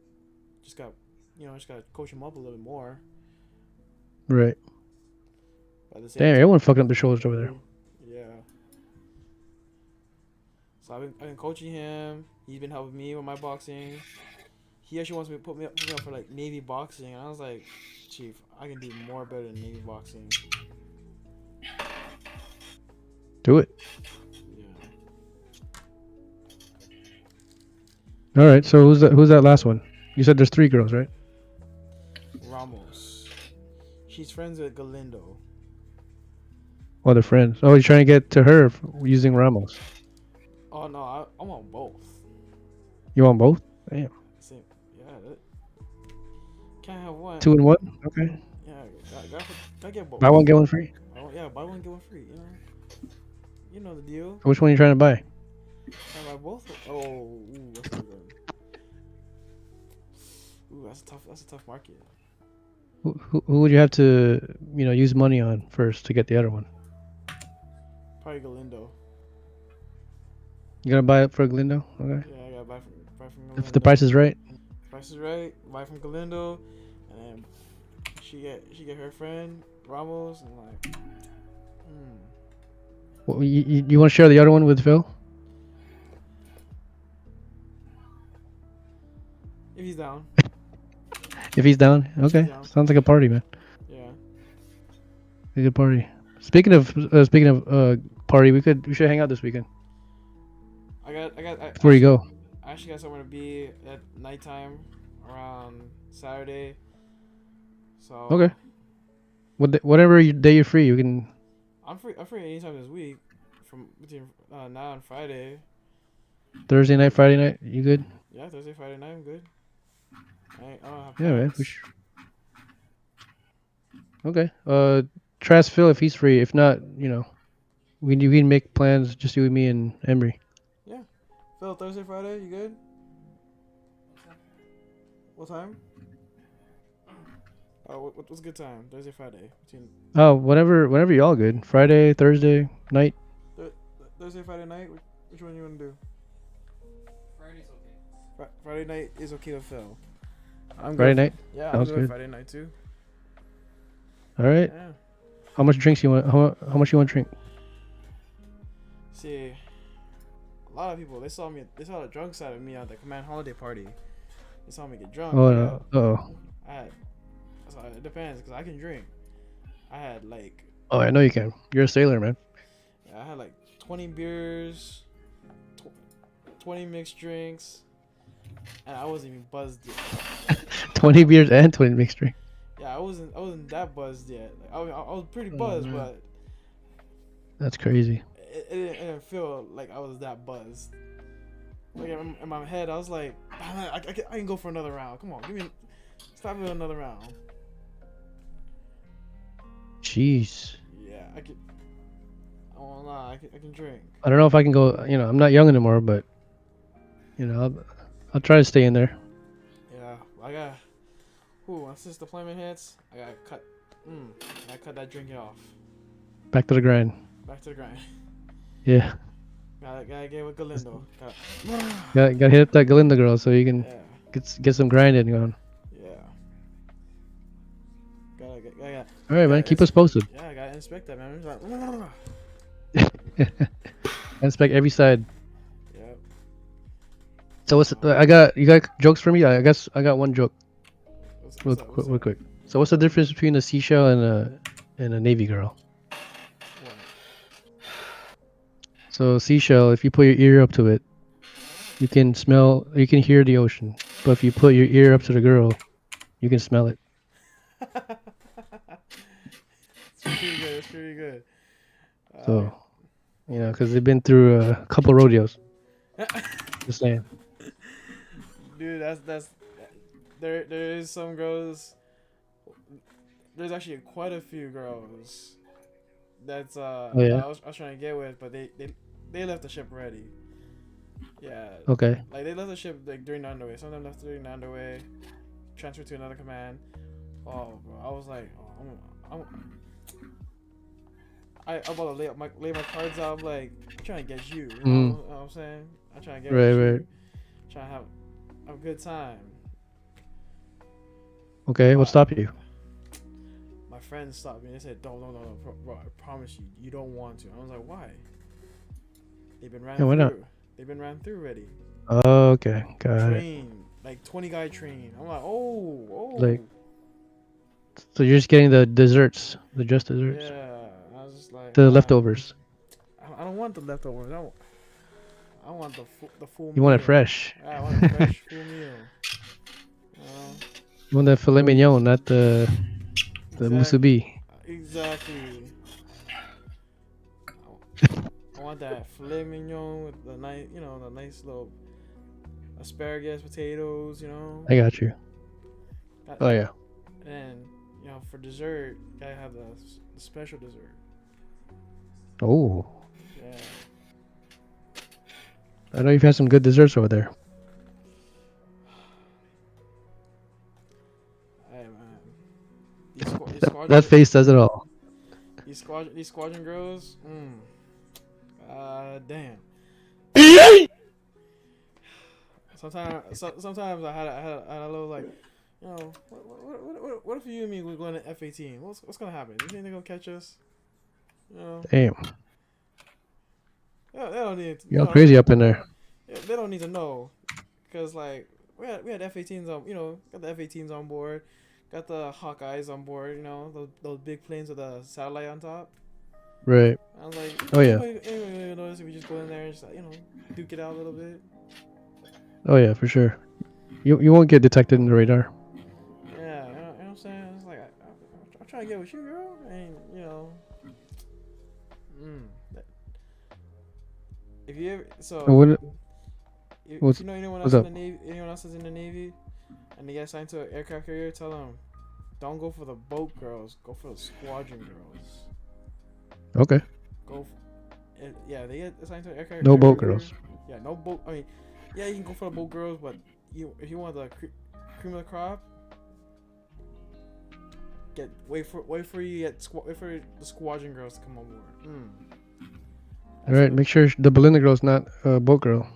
[SPEAKER 12] Just got to coach him up a little bit more.
[SPEAKER 11] Right. Damn, everyone fucking up their shoulders over there.
[SPEAKER 12] Yeah. So I've been coaching him. He's been helping me with my boxing. He actually wants me to put me up for like Navy boxing, and I was like, chief, I can do more better than Navy boxing.
[SPEAKER 11] Do it.
[SPEAKER 12] Yeah.
[SPEAKER 11] All right. So who's that last one? You said there's 3 girls, right?
[SPEAKER 12] Ramos. She's friends with Galindo.
[SPEAKER 11] Oh, they're friends. Oh, you're trying to get to her using Ramos.
[SPEAKER 12] Oh no, I want both.
[SPEAKER 11] You want both? Damn.
[SPEAKER 12] Can't have one.
[SPEAKER 11] 2 and 1. Okay.
[SPEAKER 12] Yeah, gotta get both.
[SPEAKER 11] Buy one, get one free.
[SPEAKER 12] Oh yeah, buy one get one free. You know the deal.
[SPEAKER 11] Which one are you trying to buy?
[SPEAKER 12] I buy both. Oh, ooh, that's not good. Ooh, that's a tough market.
[SPEAKER 11] Who would you have to use money on first to get the other one?
[SPEAKER 12] Probably Galindo.
[SPEAKER 11] You gotta buy it for Galindo? Okay.
[SPEAKER 12] Yeah, I gotta buy from Galindo.
[SPEAKER 11] If the price is right.
[SPEAKER 12] Price is right. Buy from Galindo, and then she get her friend Ramos, and like.
[SPEAKER 11] Well, you want to share the other one with Phil?
[SPEAKER 12] If he's down.
[SPEAKER 11] If he's down, okay.
[SPEAKER 12] He's down.
[SPEAKER 11] Sounds like a party, man.
[SPEAKER 12] Yeah.
[SPEAKER 11] A good party. Speaking of party, we should hang out this weekend. Before you go.
[SPEAKER 12] I actually got somewhere to be at nighttime around Saturday. So.
[SPEAKER 11] Okay. Whatever day you're free, you can.
[SPEAKER 12] I'm free anytime this week, from between now and Friday.
[SPEAKER 11] Thursday night, Friday night, you good?
[SPEAKER 12] Yeah, Thursday, Friday night, I'm good. I don't have
[SPEAKER 11] Yeah, man.
[SPEAKER 12] plans.
[SPEAKER 11] Okay. Try ask Phil if he's free. If not, we can make plans. Just you and me and Emery.
[SPEAKER 12] Yeah. Phil, Thursday, Friday, you good? What time? What's a good time? Thursday, Friday.
[SPEAKER 11] Whenever y'all good. Friday, Thursday night.
[SPEAKER 12] Thursday, Friday night. Which one you want to do?
[SPEAKER 3] Friday's okay.
[SPEAKER 12] Friday night is okay with Phil.
[SPEAKER 11] Friday night.
[SPEAKER 12] Yeah,
[SPEAKER 11] sounds
[SPEAKER 12] I'm good.
[SPEAKER 11] good.
[SPEAKER 12] Friday night too.
[SPEAKER 11] All right.
[SPEAKER 12] Yeah.
[SPEAKER 11] How much drinks you want? How much you want to drink?
[SPEAKER 12] See, a lot of people they saw the drunk side of me at the Command Holiday party. They saw me get drunk.
[SPEAKER 11] Oh no.
[SPEAKER 12] So it depends, because I can drink. I had like.
[SPEAKER 11] Oh, I know you can. You're a sailor, man.
[SPEAKER 12] Yeah, I had like 20 beers, 20 mixed drinks, and I wasn't even buzzed yet.
[SPEAKER 11] 20 beers and 20 mixed drinks.
[SPEAKER 12] Yeah, I wasn't that buzzed yet. Like, I was pretty buzzed, but.
[SPEAKER 11] That's crazy.
[SPEAKER 12] It didn't feel like I was that buzzed. Like in my head, I was like, I can go for another round. Come on, stop with another round.
[SPEAKER 11] Jeez.
[SPEAKER 12] Yeah, I won't lie, I can drink.
[SPEAKER 11] I don't know if I can go. I'm not young anymore, but I'll try to stay in there.
[SPEAKER 12] Yeah, I got. Since deployment hits, I gotta cut that drinking off.
[SPEAKER 11] Back to the grind.
[SPEAKER 12] Back to the grind.
[SPEAKER 11] Yeah.
[SPEAKER 12] Gotta get with Galindo.
[SPEAKER 11] Gotta hit up that Galindo girl so you can get some grinding going.
[SPEAKER 12] Yeah. Gotta.
[SPEAKER 11] All right, man. Keep us posted.
[SPEAKER 12] Yeah, I gotta inspect that, man.
[SPEAKER 11] Inspect every side.
[SPEAKER 12] Yeah.
[SPEAKER 11] So you got jokes for me? I guess I got one joke. Real quick. So what's the difference between a seashell and a Navy girl? So seashell, if you put your ear up to it, you can hear the ocean. But if you put your ear up to the girl, you can smell it.
[SPEAKER 12] It's pretty good. It's pretty good.
[SPEAKER 11] So, because they've been through a couple rodeos. Just saying.
[SPEAKER 12] Dude, that's there is some girls. There's actually quite a few girls that's
[SPEAKER 11] yeah.
[SPEAKER 12] that I was trying to get with, but they left the ship already. Yeah.
[SPEAKER 11] Okay.
[SPEAKER 12] Like they left the ship like during the underway. Some of them left during the underway, transferred to another command. Oh, bro, I was like, I'm about to lay my cards out. I'm like, I'm trying to get you. You know what I'm saying? I'm trying to get you. Trying to have a good time.
[SPEAKER 11] Okay, what stopped you?
[SPEAKER 12] My friends stopped me. They said, "No, bro, I promise you, you don't want to." I was like, "Why?" They've been ran
[SPEAKER 11] why
[SPEAKER 12] through.
[SPEAKER 11] not?
[SPEAKER 12] They've been ran through already.
[SPEAKER 11] Oh, okay, got
[SPEAKER 12] Train, like 20 guy train. I'm like, oh.
[SPEAKER 11] Like, so you're just getting the desserts, the just desserts.
[SPEAKER 12] Yeah, I was just like
[SPEAKER 11] the leftovers.
[SPEAKER 12] I don't want the leftovers. I want the full.
[SPEAKER 11] You want it fresh.
[SPEAKER 12] Yeah, I want a fresh full meal.
[SPEAKER 11] You want that filet mignon, not the musubi.
[SPEAKER 12] Exactly. I want that filet mignon with the nice little asparagus, potatoes.
[SPEAKER 11] I got you. Oh yeah.
[SPEAKER 12] And for dessert, gotta have the special dessert.
[SPEAKER 11] Oh.
[SPEAKER 12] Yeah.
[SPEAKER 11] I know you've had some good desserts over there.
[SPEAKER 12] Hey man,
[SPEAKER 11] that face says it all.
[SPEAKER 12] These squadron girls, damn. Sometimes I had a little like, what if you and me were going to F-18? What's gonna happen? You think they're gonna catch us?
[SPEAKER 11] Damn.
[SPEAKER 12] Yeah, they don't need.
[SPEAKER 11] You're crazy up in there.
[SPEAKER 12] Yeah, they don't need to know, cause like we had F-18s on, got the F-18s on board, got the Hawkeyes on board, those big planes with a satellite on top.
[SPEAKER 11] Right.
[SPEAKER 12] I was like,
[SPEAKER 11] oh yeah.
[SPEAKER 12] Anybody notice if we just go in there and just duke it out a little bit.
[SPEAKER 11] Oh yeah, for sure. You won't get detected in the radar.
[SPEAKER 12] Yeah, you know what I'm saying? It's like I'm trying to get with you, girl, and if you ever if you know anyone else in the Navy, anyone else is in the Navy, and they get assigned to an aircraft carrier, tell them, don't go for the boat girls, go for the squadron girls.
[SPEAKER 11] Okay.
[SPEAKER 12] Yeah, they get assigned to an aircraft.
[SPEAKER 11] No boat
[SPEAKER 12] carrier.
[SPEAKER 11] girls.
[SPEAKER 12] Yeah, no boat. I mean, yeah, you can go for the boat girls, but if you want the cream of the crop, wait for the squadron girls to come on board.
[SPEAKER 11] All right, make sure the Belinda girl's not a boat girl.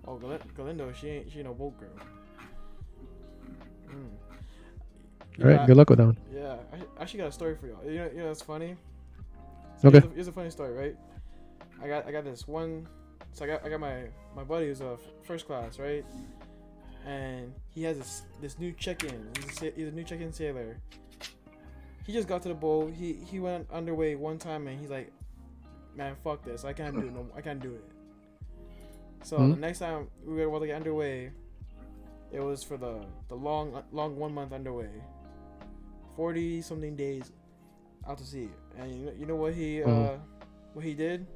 [SPEAKER 12] Oh, Galindo, she ain't no boat girl.
[SPEAKER 11] All right, good luck with that one.
[SPEAKER 12] Yeah, I actually got a story for y'all. You know, it's funny.
[SPEAKER 11] So okay.
[SPEAKER 12] Here's a funny story, right? I got this one. So I got my buddy who's a first class, right? And he has this new check-in. He's a new check-in sailor. He just got to the boat. He went underway one time and he's like, man, fuck this. I can't do it. I can't do it. So the next time we were about to get underway, it was for the long 1 month underway. 40 something days out to sea. And you know what he did?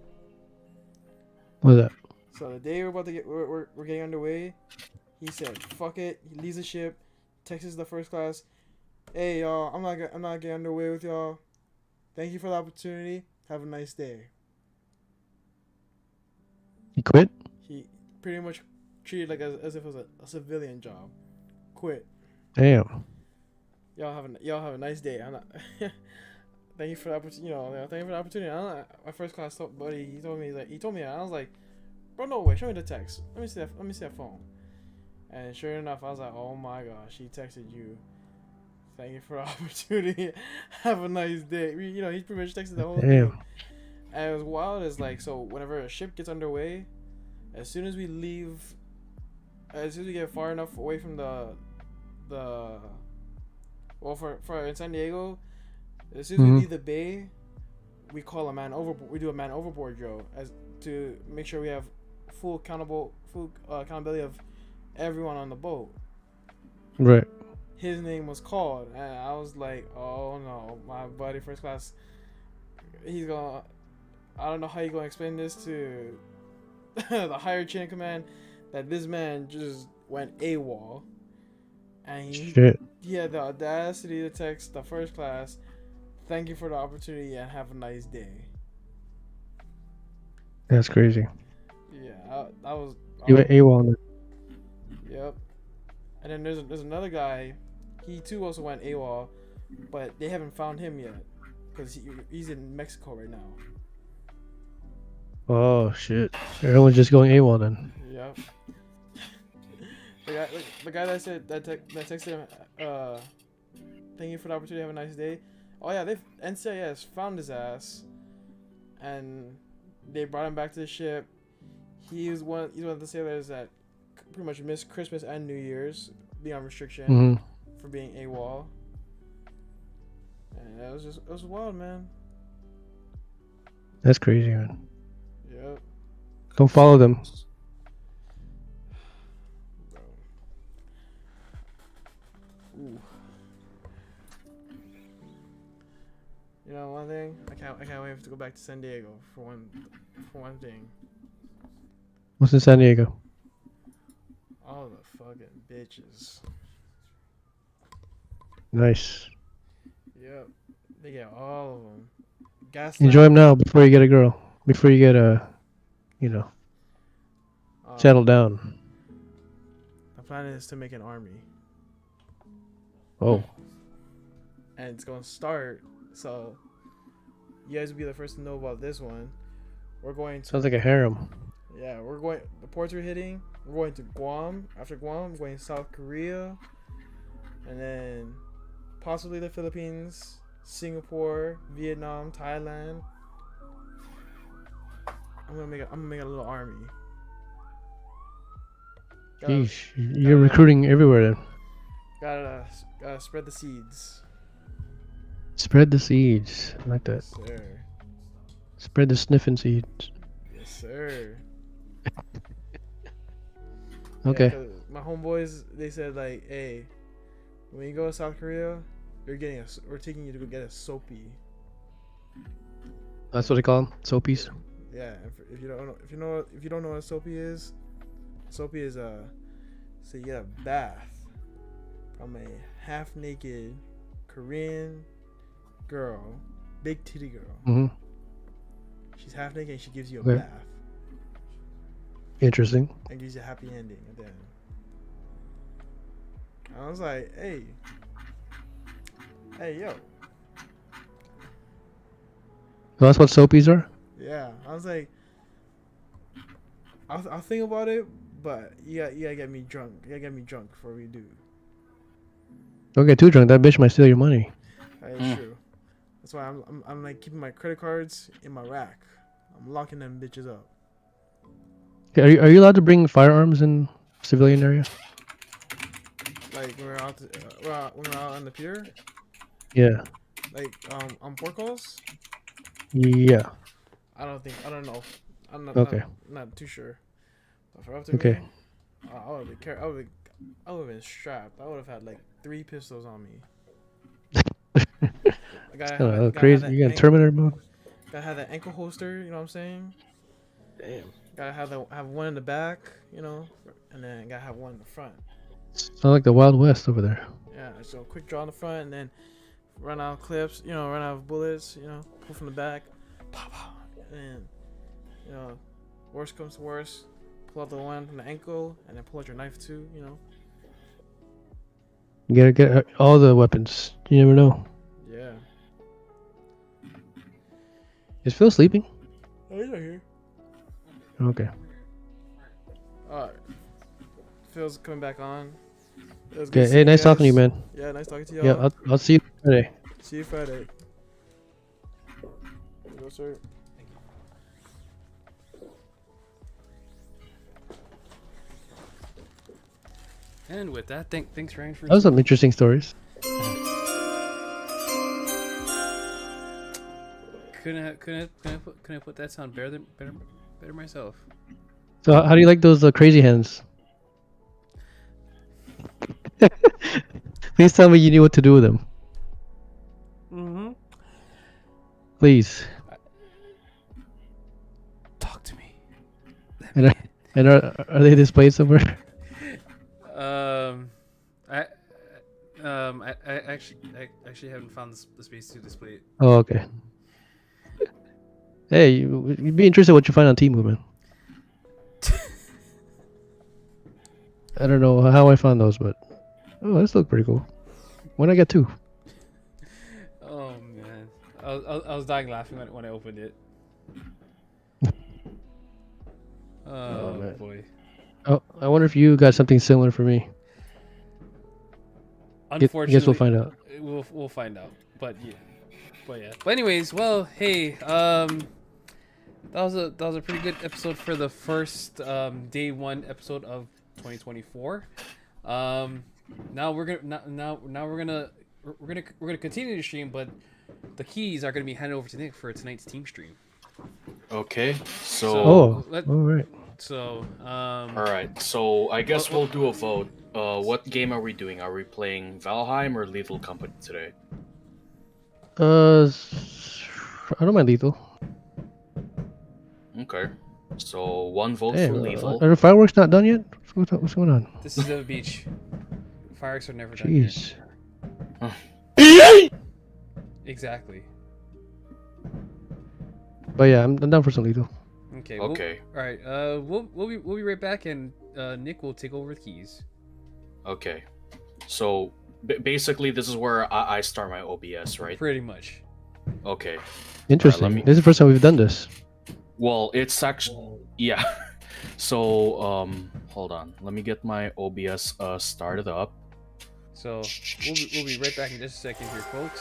[SPEAKER 11] What was that?
[SPEAKER 12] So the day we're getting underway, he said, fuck it. He leaves the ship, texts the first class, hey y'all, I'm not getting underway with y'all. Thank you for the opportunity. Have a nice day.
[SPEAKER 11] He quit?
[SPEAKER 12] He pretty much treated like as if it was a civilian job. Quit.
[SPEAKER 11] Damn.
[SPEAKER 12] Y'all have a nice day. I'm not. Thank you for the opportunity. Thank you for the opportunity. My first class buddy, he told me, I was like, bro, no way. Show me the text. Let me see that phone. And sure enough, I was like, oh my gosh, he texted you. Thank you for the opportunity. Have a nice day. He pretty much texted the whole thing. And it was wild. It's like, so whenever a ship gets underway, as soon as we get far enough away from for in San Diego, as soon as we leave the bay, we call a man overboard. We do a man overboard drill to make sure we have full accountability of everyone on the boat.
[SPEAKER 11] Right.
[SPEAKER 12] His name was called, and I was like, oh no, my buddy first class, he's gonna, I don't know how you gonna explain this to the higher chain of command that this man just went AWOL, and he had the audacity to text the first class, thank you for the opportunity and have a nice day.
[SPEAKER 11] That's crazy.
[SPEAKER 12] Yeah, I was.
[SPEAKER 11] You went AWOL.
[SPEAKER 12] Yep. And then there's another guy. He too also went AWOL, but they haven't found him yet because he's in Mexico right now.
[SPEAKER 11] Oh shit! Everyone's just going AWOL then.
[SPEAKER 12] Yep. The guy that said that texted him, thank you for the opportunity. Have a nice day. Oh yeah, NCIS found his ass, and they brought him back to the ship. He's one of the sailors that pretty much missed Christmas and New Year's, being on restriction for being AWOL. And it was wild, man.
[SPEAKER 11] That's crazy, man.
[SPEAKER 12] Yep.
[SPEAKER 11] Don't follow them.
[SPEAKER 12] Bro. Ooh. You know one thing? I can't wait to go back to San Diego for one thing.
[SPEAKER 11] What's in San Diego?
[SPEAKER 12] All the fucking bitches.
[SPEAKER 11] Nice.
[SPEAKER 12] Yep. They get all of them. Gaslight.
[SPEAKER 11] Enjoy them now before you get a girl. Before you get settle down.
[SPEAKER 12] The plan is to make an army.
[SPEAKER 11] Oh.
[SPEAKER 12] And it's gonna start. So you guys will be the first to know about this one. We're going to.
[SPEAKER 11] Sounds like a harem.
[SPEAKER 12] Yeah, we're going. The ports we're hitting. We're going to Guam. After Guam, we're going to South Korea, and then possibly the Philippines, Singapore, Vietnam, Thailand. I'm gonna make a little army.
[SPEAKER 11] Yeesh, you're recruiting everywhere then.
[SPEAKER 12] Gotta spread the seeds.
[SPEAKER 11] Spread the seeds. I like that.
[SPEAKER 12] Yes, sir.
[SPEAKER 11] Spread the sniffing seeds.
[SPEAKER 12] Yes, sir.
[SPEAKER 11] Okay.
[SPEAKER 12] Yeah, my homeboys, they said like, hey, when you go to South Korea, we're taking you to go get a soapy.
[SPEAKER 11] That's what they call them, soapies.
[SPEAKER 12] Yeah, if you don't know what a soapy is so you get a bath from a half naked Korean girl, big titty girl. She's half naked and she gives you a bath.
[SPEAKER 11] Interesting.
[SPEAKER 12] And gives you a happy ending at the end. I was like, hey yo.
[SPEAKER 11] Well, that's what soapies are?
[SPEAKER 12] Yeah, I was like, I'll think about it, but you gotta get me drunk. You gotta get me drunk before we do.
[SPEAKER 11] Don't get too drunk. That bitch might steal your money.
[SPEAKER 12] That is true. That's why I'm like keeping my credit cards in my rack. I'm locking them bitches up.
[SPEAKER 11] Okay, are you allowed to bring firearms in civilian area?
[SPEAKER 12] Like when we're out on the pier.
[SPEAKER 11] Yeah.
[SPEAKER 12] Like on port calls.
[SPEAKER 11] Yeah.
[SPEAKER 12] I don't know. I'm not.
[SPEAKER 11] Okay.
[SPEAKER 12] Not too sure. But for up to me, I would have been strapped. I would have had like 3 pistols on me.
[SPEAKER 11] Crazy. You got a Terminator mode?
[SPEAKER 12] Gotta have that ankle holster. You know what I'm saying?
[SPEAKER 11] Damn.
[SPEAKER 12] Gotta have one in the back. You know, and then gotta have one in the front.
[SPEAKER 11] Sound like the Wild West over there.
[SPEAKER 12] Yeah. So quick draw in the front, and then run out of clips. You know, run out of bullets. You know, pull from the back. Pop, pop, and you know, worst comes to worst, pull out the one from the ankle, and then pull out your knife too. You know.
[SPEAKER 11] You gotta get all the weapons. You never know.
[SPEAKER 12] Yeah.
[SPEAKER 11] Is Phil sleeping?
[SPEAKER 12] Oh, he's right here.
[SPEAKER 11] Okay.
[SPEAKER 12] Alright. Phil's coming back on.
[SPEAKER 11] Okay. Hey, nice talking to you, man.
[SPEAKER 12] Yeah, nice talking to you.
[SPEAKER 11] Yeah, I'll see you Friday.
[SPEAKER 12] See you Friday. There you go, sir.
[SPEAKER 3] And with that, thanks Ryan for.
[SPEAKER 11] That was some interesting stories.
[SPEAKER 3] Couldn't I put that sound better? Better myself.
[SPEAKER 11] So how do you like those crazy hands? Please tell me you knew what to do with them.
[SPEAKER 3] Mm-hmm.
[SPEAKER 11] Please.
[SPEAKER 3] Talk to me.
[SPEAKER 11] And are they displayed somewhere?
[SPEAKER 3] I actually haven't found the space to display it.
[SPEAKER 11] Oh, okay. Hey, you'd be interested what you find on Team Movement. I don't know how I found those, but oh, this looks pretty cool. When I get 2.
[SPEAKER 3] Oh man, I was dying laughing when I opened it. Oh
[SPEAKER 11] man.
[SPEAKER 3] boy.
[SPEAKER 11] Oh, I wonder if you got something similar for me.
[SPEAKER 3] Unfortunately,
[SPEAKER 11] I guess we'll find out.
[SPEAKER 3] We'll find out. But yeah. But anyways, well, hey, that was a pretty good episode for the first day 1 episode of 2024. Now we're gonna continue to stream, but the keys are gonna be handed over to Nick for tonight's team stream.
[SPEAKER 1] Okay, so
[SPEAKER 11] all right.
[SPEAKER 3] So
[SPEAKER 1] all right, so I guess we'll do a vote. What game are we doing? Are we playing Valheim or Lethal Company today?
[SPEAKER 11] I don't mind Lethal.
[SPEAKER 1] Okay, so 1 vote
[SPEAKER 11] Hey,
[SPEAKER 1] for Lethal.
[SPEAKER 11] are the fireworks not done yet? What's going on?
[SPEAKER 3] this is the beach. Fireworks are never done.
[SPEAKER 11] Jeez.
[SPEAKER 3] Exactly.
[SPEAKER 11] But yeah, I'm down for some Lethal.
[SPEAKER 3] Okay.
[SPEAKER 1] Okay.
[SPEAKER 3] All right. We'll be right back, and Nick will take over the keys.
[SPEAKER 1] Okay, so basically this is where I start my OBS, right?
[SPEAKER 3] Pretty much.
[SPEAKER 1] Okay.
[SPEAKER 11] Interesting.
[SPEAKER 1] Alright,
[SPEAKER 11] This is the first time we've done this.
[SPEAKER 1] Well, it's actually yeah. So hold on. Let me get my OBS started up.
[SPEAKER 3] So we'll be right back in just a second here, folks.